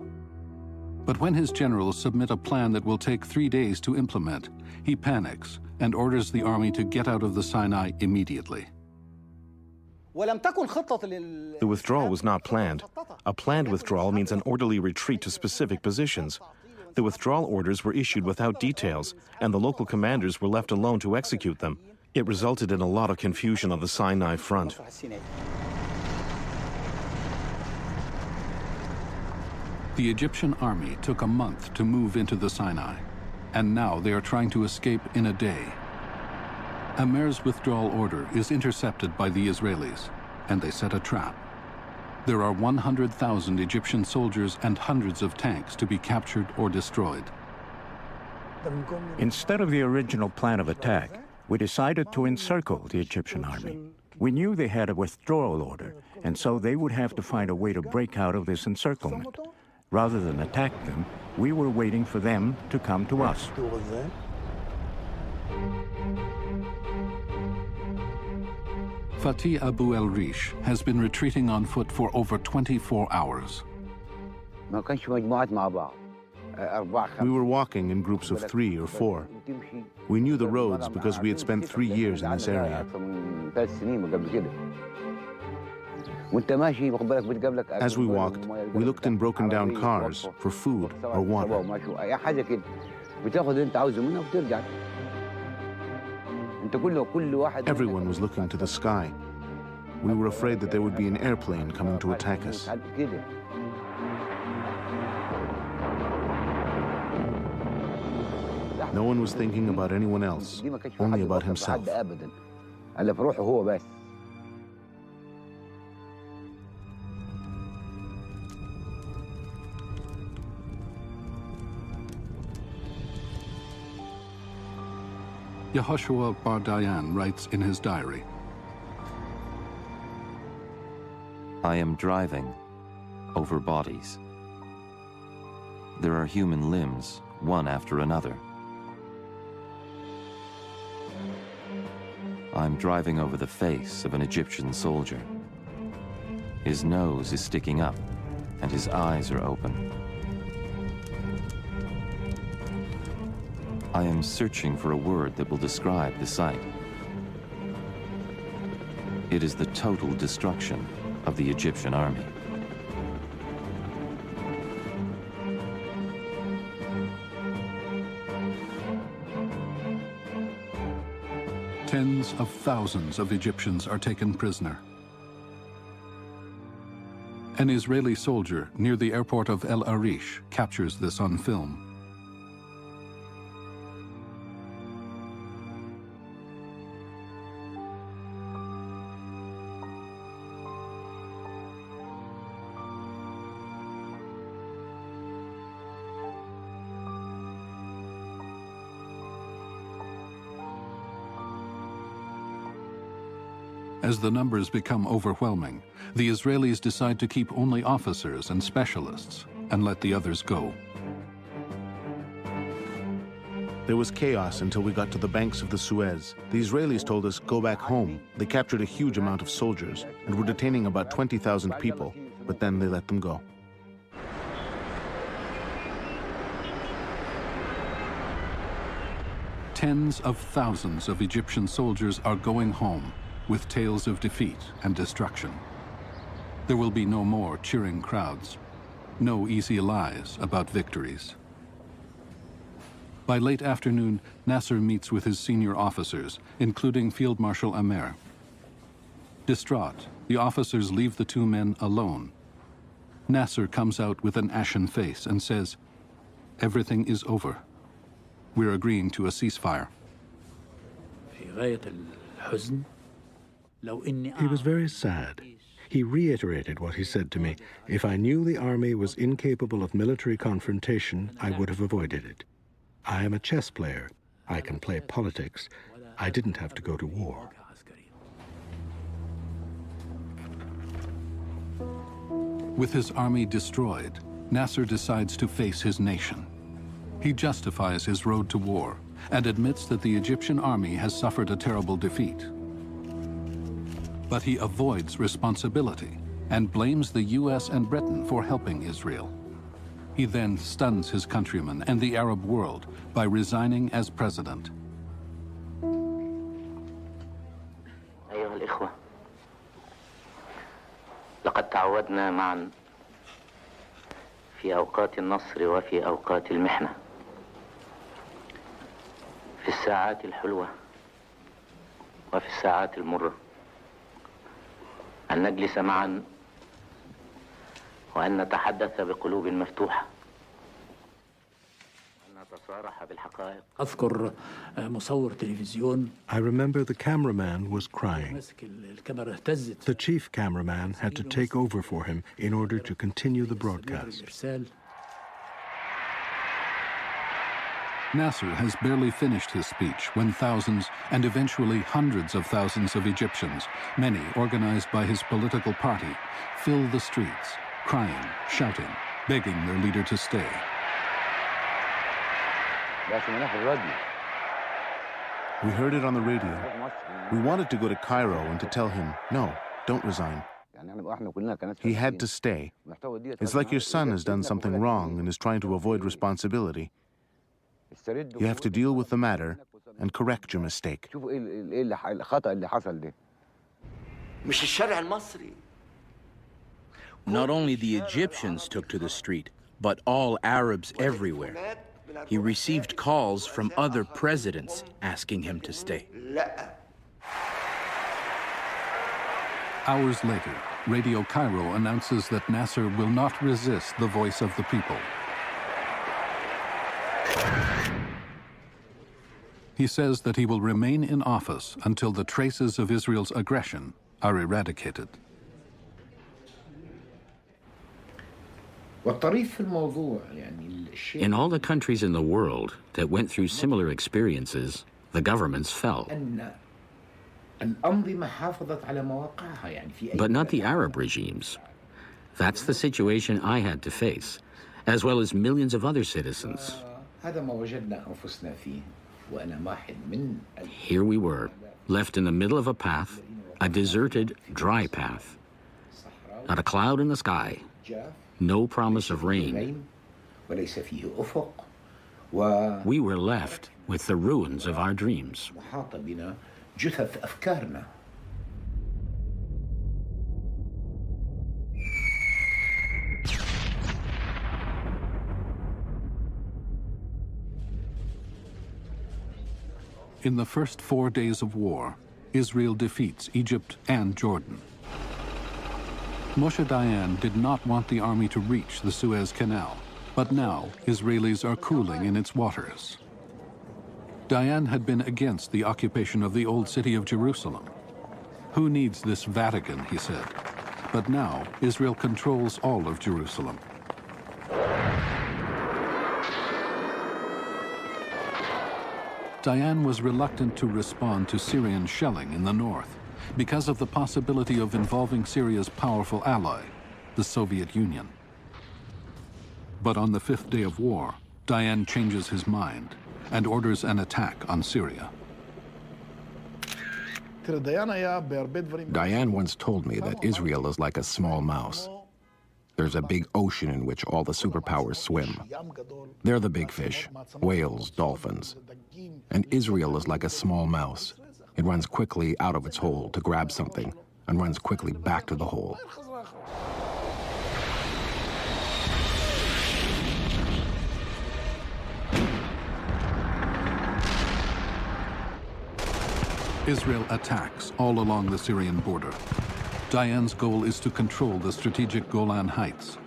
Speaker 1: But when his generals submit a plan that will take 3 days to implement, he panics and orders the army to get out of the Sinai immediately.
Speaker 14: The withdrawal was not planned. A planned withdrawal means an orderly retreat to specific positions. The withdrawal orders were issued without details, and the local commanders were left alone to execute them. It resulted in a lot of confusion on the Sinai front.
Speaker 1: The Egyptian army took a month to move into the Sinai, and now they are trying to escape in a day. Amer's withdrawal order is intercepted by the Israelis, and they set a trap. There are 100,000 Egyptian soldiers and hundreds of tanks to be captured or destroyed.
Speaker 12: Instead of the original plan of attack, we decided to encircle the Egyptian army. We knew they had a withdrawal order, and so they would have to find a way to break out of this encirclement. Rather than attack them, we were waiting for them to come to us.
Speaker 1: Fatih Abu el-Rish has been retreating on foot for over 24 hours.
Speaker 4: We were walking in groups of 3 or 4. We knew the roads because we had spent 3 years in this area. As we walked, we looked in broken-down cars for food or water. Everyone was looking to the sky. We were afraid that there would be an airplane coming to attack us. No one was thinking about anyone else, only about himself.
Speaker 1: Yehoshua Bar Dayan writes in his diary,
Speaker 11: I am driving over bodies. There are human limbs, one after another. I'm driving over the face of an Egyptian soldier. His nose is sticking up, and his eyes are open. I am searching for a word that will describe the sight. It is the total destruction of the Egyptian army.
Speaker 1: Tens of thousands of Egyptians are taken prisoner. An Israeli soldier near the airport of El Arish captures this on film. As the numbers become overwhelming, the Israelis decide to keep only officers and specialists and let the others go.
Speaker 4: There was chaos until we got to the banks of the Suez. The Israelis told us, go back home. They captured a huge amount of soldiers and were detaining about 20,000 people, but then they let them go.
Speaker 1: Tens of thousands of Egyptian soldiers are going home with tales of defeat and destruction. There will be no more cheering crowds, no easy lies about victories. By late afternoon, Nasser meets with his senior officers, including Field Marshal Amer. Distraught, the officers leave the two men alone. Nasser comes out with an ashen face and says, "Everything is over. We're agreeing to a ceasefire."
Speaker 7: He was very sad. He reiterated what he said to me. If I knew the army was incapable of military confrontation, I would have avoided it. I am a chess player. I can play politics. I didn't have to go to war.
Speaker 1: With his army destroyed, Nasser decides to face his nation. He justifies his road to war and admits that the Egyptian army has suffered a terrible defeat. But he avoids responsibility and blames the US and Britain for helping Israel. He then stuns his countrymen and the Arab world by resigning as president.
Speaker 9: أيها الإخوة، لقد تعودنا معا في أوقات النصر وفي أوقات المحنة، في الساعات الحلوة وفي الساعات المرة، أن نجلس معا وأن نتحدث بقلوب مفتوحة، أن نتصارح بالحقائق.
Speaker 7: أذكر مصور تلفزيون. I remember the cameraman was crying. The chief cameraman had to take over for him in order to continue the broadcast.
Speaker 1: Nasser has barely finished his speech when thousands and eventually hundreds of thousands of Egyptians, many organized by his political party, fill the streets, crying, shouting, begging their leader to stay.
Speaker 4: We heard it on the radio. We wanted to go to Cairo and to tell him, no, don't resign. He had to stay. It's like your son has done something wrong and is trying to avoid responsibility. You have to deal with the matter and correct your mistake.
Speaker 16: Not only the Egyptians took to the street, but all Arabs everywhere. He received calls from other presidents asking him to stay.
Speaker 1: Hours later, Radio Cairo announces that Nasser will not resist the voice of the people. He says that he will remain in office until the traces of Israel's aggression are eradicated.
Speaker 15: In all the countries in the world that went through similar experiences, the governments fell. But not the Arab regimes. That's the situation I had to face, as well as millions of other citizens. Here we were, left in the middle of a path, a deserted, dry path. Not a cloud in the sky, no promise of rain. We were left with the ruins of our dreams.
Speaker 1: In the first 4 days of war, Israel defeats Egypt and Jordan. Moshe Dayan did not want the army to reach the Suez Canal, but now Israelis are cooling in its waters. Dayan had been against the occupation of the old city of Jerusalem. Who needs this Vatican, he said. But now Israel controls all of Jerusalem. Dayan was reluctant to respond to Syrian shelling in the north because of the possibility of involving Syria's powerful ally, the Soviet Union. But on the 5th day of war, Dayan changes his mind and orders an attack on Syria.
Speaker 22: Dayan once told me that Israel is like a small mouse. There's a big ocean in which all the superpowers swim. They're the big fish, whales, dolphins. And Israel is like a small mouse. It runs quickly out of its hole to grab something and runs quickly back to the hole.
Speaker 1: Israel attacks all along the Syrian border. Dayan's goal is to control the strategic Golan Heights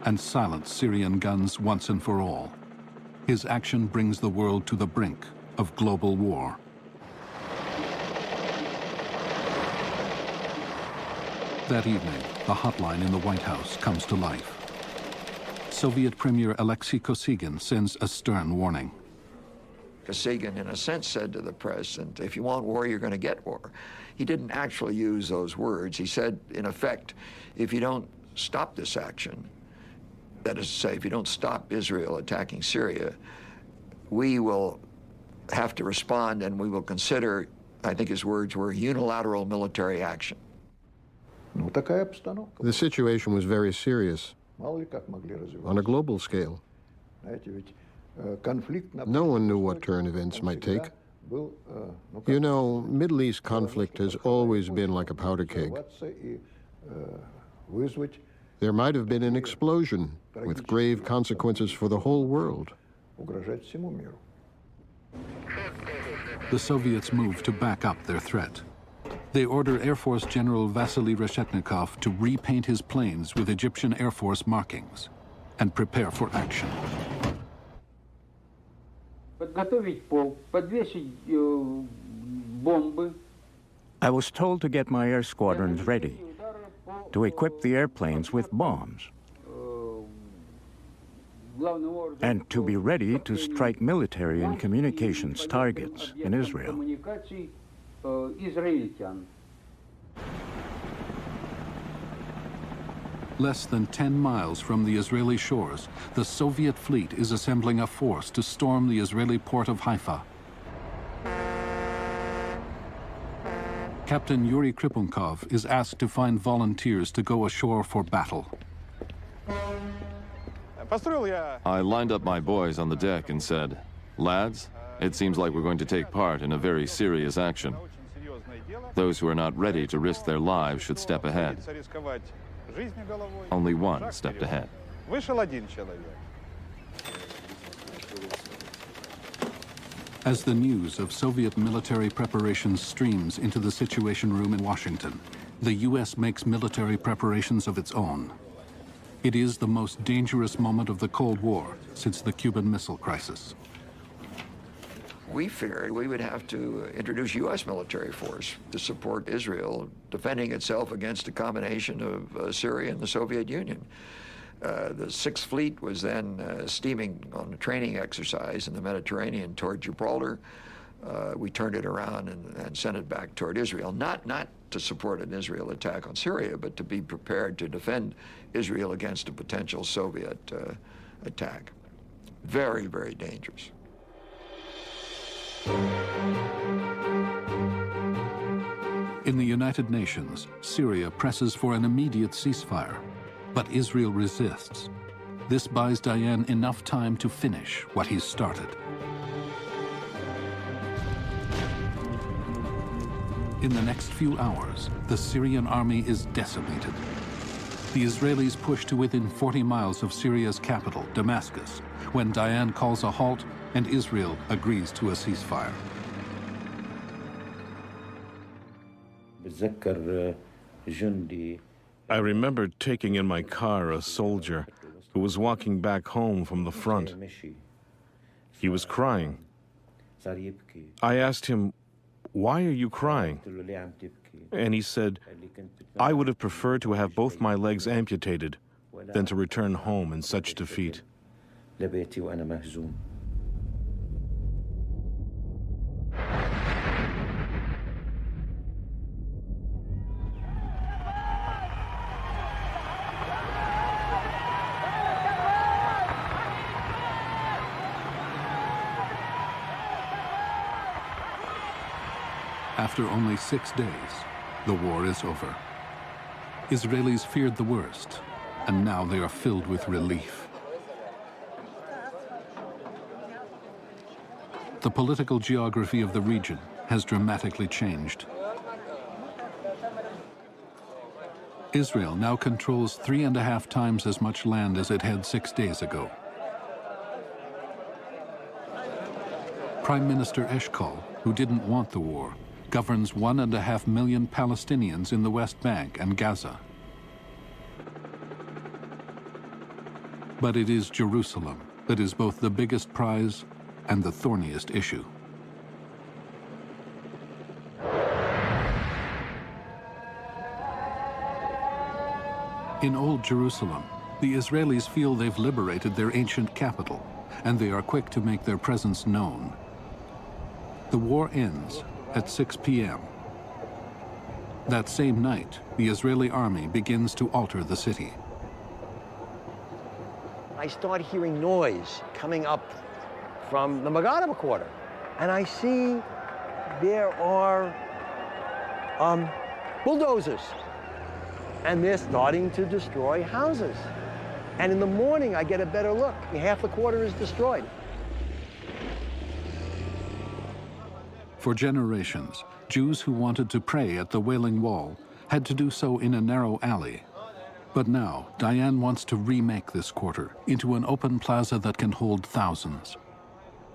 Speaker 1: and silence Syrian guns once and for all. His action brings the world to the brink of global war. That evening, the hotline in the White House comes to life. Soviet Premier Alexei Kosygin sends a stern warning.
Speaker 13: Kosygin, in a sense, said to the president, if you want war, you're going to get war. He didn't actually use those words. He said, in effect, if you don't stop this action, that is to say, if you don't stop Israel attacking Syria, we will have to respond and we will consider, I think his words were, unilateral military action.
Speaker 18: The situation was very serious on a global scale. No one knew what turn events might take. You know, Middle East conflict has always been like a powder keg. There might have been an explosion with grave consequences for the whole world.
Speaker 1: The Soviets move to back up their threat. They order Air Force General Vasily Reshetnikov to repaint his planes with Egyptian Air Force markings and prepare for action.
Speaker 12: I was told to get my air squadrons ready, to equip the airplanes with bombs, and to be ready to strike military and communications targets in Israel.
Speaker 1: Less than 10 miles from the Israeli shores, the Soviet fleet is assembling a force to storm the Israeli port of Haifa. Captain Yuri Kripunkov is asked to find volunteers to go ashore for battle.
Speaker 11: I lined up my boys on the deck and said, "Lads, it seems like we're going to take part in a very serious action. Those who are not ready to risk their lives should step ahead." Only one stepped ahead.
Speaker 1: As the news of Soviet military preparations streams into the Situation Room in Washington, the U.S. makes military preparations of its own. It is the most dangerous moment of the Cold War since the Cuban Missile Crisis.
Speaker 13: We figured we would have to introduce U.S. military force to support Israel, defending itself against a combination of Syria and the Soviet Union. The Sixth Fleet was then steaming on a training exercise in the Mediterranean toward Gibraltar. We turned it around and sent it back toward Israel, not to support an Israel attack on Syria, but to be prepared to defend Israel against a potential Soviet attack. Very, very dangerous.
Speaker 1: In the United Nations, Syria presses for an immediate ceasefire, but Israel resists. This buys Dayan enough time to finish what he's started. In the next few hours, the Syrian army is decimated. The Israelis push to within 40 miles of Syria's capital, Damascus, when Dayan calls a halt and Israel agrees to a ceasefire.
Speaker 14: I remember taking in my car a soldier who was walking back home from the front. He was crying. I asked him, "Why are you crying?" And he said, "I would have preferred to have both my legs amputated than to return home in such defeat."
Speaker 1: After only 6 days, the war is over. Israelis feared the worst, and now they are filled with relief. The political geography of the region has dramatically changed. Israel now controls 3.5 times as much land as it had 6 days ago. Prime Minister Eshkol, who didn't want the war, governs 1.5 million Palestinians in the West Bank and Gaza. But it is Jerusalem that is both the biggest prize and the thorniest issue. In Old Jerusalem, the Israelis feel they've liberated their ancient capital, and they are quick to make their presence known. The war ends at 6 p.m. That same night, the Israeli army begins to alter the city.
Speaker 20: I start hearing noise coming up from the Magadim quarter, and I see there are bulldozers, and they're starting to destroy houses. And in the morning, I get a better look. Half the quarter is destroyed.
Speaker 1: For generations, Jews who wanted to pray at the Wailing Wall had to do so in a narrow alley. But now, Dayan wants to remake this quarter into an open plaza that can hold thousands.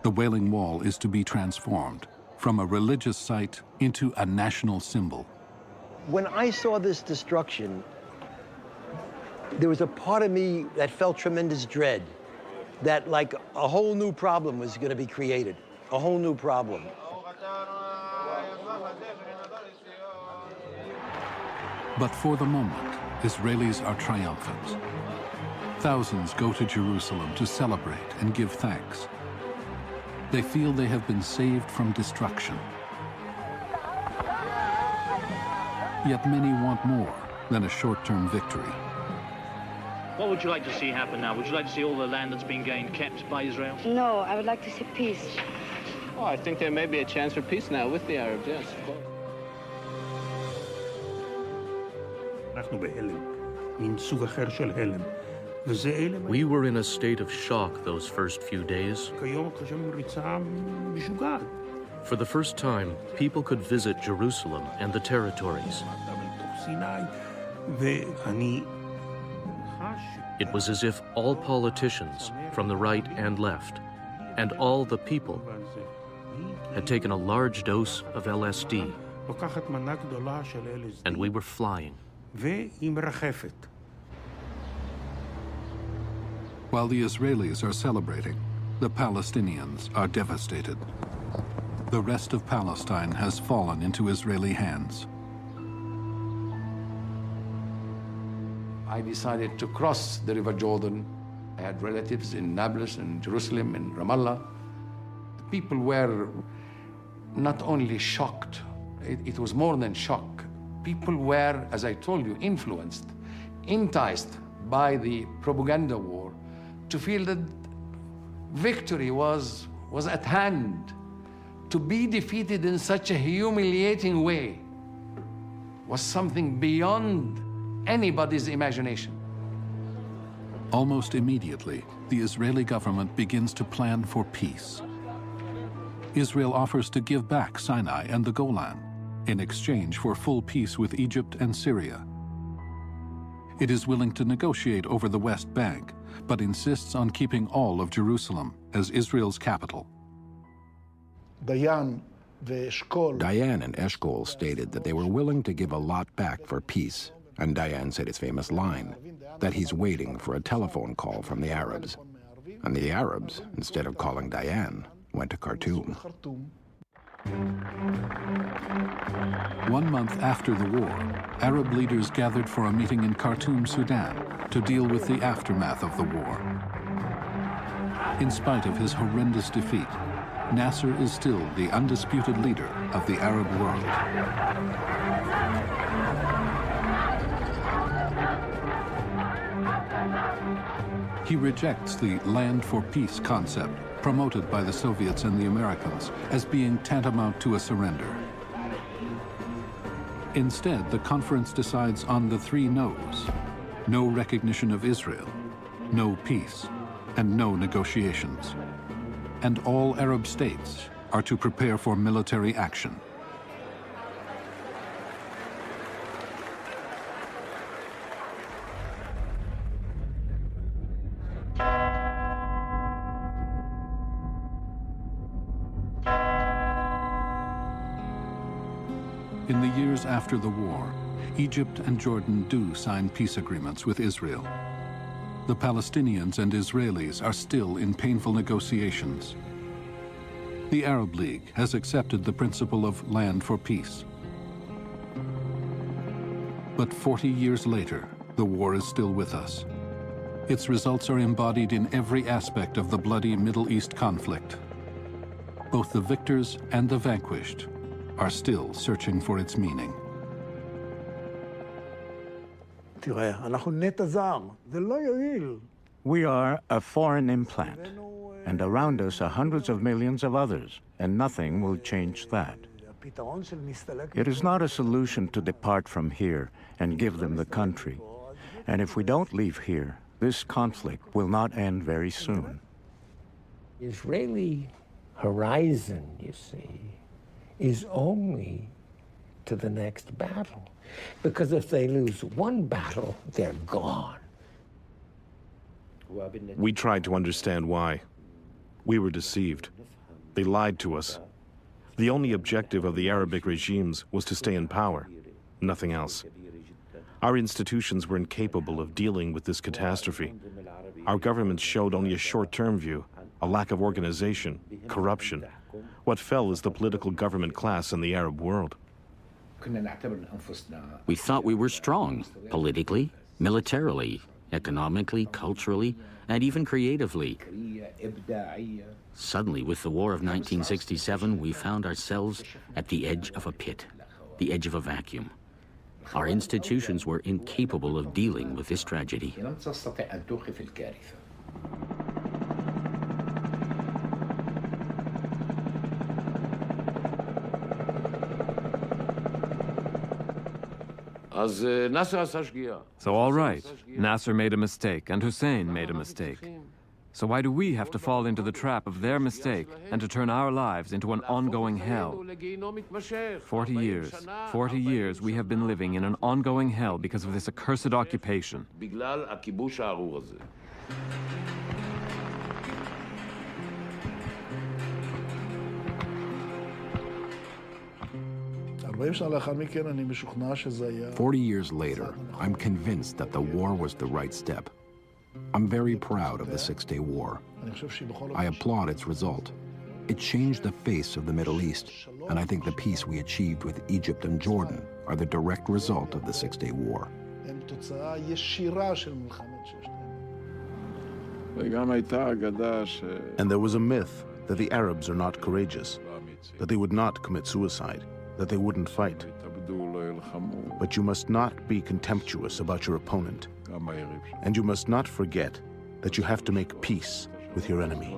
Speaker 1: The Wailing Wall is to be transformed from a religious site into a national symbol.
Speaker 20: When I saw this destruction, there was a part of me that felt tremendous dread, that like a whole new problem was going to be created, a whole new problem.
Speaker 1: But for the moment, Israelis are triumphant. Thousands go to Jerusalem to celebrate and give thanks. They feel they have been saved from destruction. Yet many want more than a short-term victory.
Speaker 19: What would you like to see happen now? Would you like to see all the land that's been gained kept by Israel?
Speaker 21: No, I would like to see peace.
Speaker 19: Oh, I think there may be a chance for peace now with the Arabs, yes, of course.
Speaker 23: We were in a state of shock those first few days. For the first time, people could visit Jerusalem and the territories. It was as if all politicians, from the right and left, and all the people, had taken a large dose of LSD, and we were flying.
Speaker 1: While the Israelis are celebrating, the Palestinians are devastated. The rest of Palestine has fallen into Israeli hands.
Speaker 3: I decided to cross the River Jordan. I had relatives in Nablus, in Jerusalem, in Ramallah. The people were not only shocked, it was more than shock. People were, as I told you, influenced, enticed by the propaganda war to feel that victory was at hand. To be defeated in such a humiliating way was something beyond anybody's imagination.
Speaker 1: Almost immediately, the Israeli government begins to plan for peace. Israel offers to give back Sinai and the Golan in exchange for full peace with Egypt and Syria. It is willing to negotiate over the West Bank, but insists on keeping all of Jerusalem as Israel's capital.
Speaker 22: Dayan and Eshkol stated that they were willing to give a lot back for peace, and Dayan said his famous line, that he's waiting for a telephone call from the Arabs. And the Arabs, instead of calling Dayan, went to Khartoum.
Speaker 1: 1 month after the war, Arab leaders gathered for a meeting in Khartoum, Sudan, to deal with the aftermath of the war. In spite of his horrendous defeat, Nasser is still the undisputed leader of the Arab world. He rejects the land for peace concept promoted by the Soviets and the Americans as being tantamount to a surrender. Instead, the conference decides on the 3 no's: no recognition of Israel, no peace, and no negotiations. And all Arab states are to prepare for military action. In the years after the war, Egypt and Jordan do sign peace agreements with Israel. The Palestinians and Israelis are still in painful negotiations. The Arab League has accepted the principle of land for peace. But 40 years later, the war is still with us. Its results are embodied in every aspect of the bloody Middle East conflict. Both the victors and the vanquished are still searching for its meaning.
Speaker 12: We are a foreign implant, and around us are hundreds of millions of others, and nothing will change that. It is not a solution to depart from here and give them the country. And if we don't leave here, this conflict will not end very soon.
Speaker 5: Israeli horizon, you see, is only to the next battle. Because if they lose one battle, they're gone.
Speaker 14: We tried to understand why. We were deceived. They lied to us. The only objective of the Arabic regimes was to stay in power, nothing else. Our institutions were incapable of dealing with this catastrophe. Our governments showed only a short-term view, a lack of organization, corruption. What fell is the political government class in the Arab world.
Speaker 15: We thought we were strong, politically, militarily, economically, culturally, and even creatively. Suddenly, with the war of 1967, we found ourselves at the edge of a pit, the edge of a vacuum. Our institutions were incapable of dealing with this tragedy.
Speaker 6: So all right, Nasser made a mistake and Hussein made a mistake. So why do we have to fall into the trap of their mistake and to turn our lives into an ongoing hell? 40 years we have been living in an ongoing hell because of this accursed occupation.
Speaker 22: "40 years later, I'm convinced that the war was the right step. I'm very proud of the Six-Day War. I applaud its result. It changed the face of the Middle East, and I think the peace we achieved with Egypt and Jordan are the direct result of the Six-Day War."
Speaker 4: And there was a myth that the Arabs are not courageous, that they would not commit suicide, that they wouldn't fight. But you must not be contemptuous about your opponent. And you must not forget that you have to make peace with your enemy.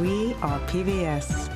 Speaker 8: We are PBS.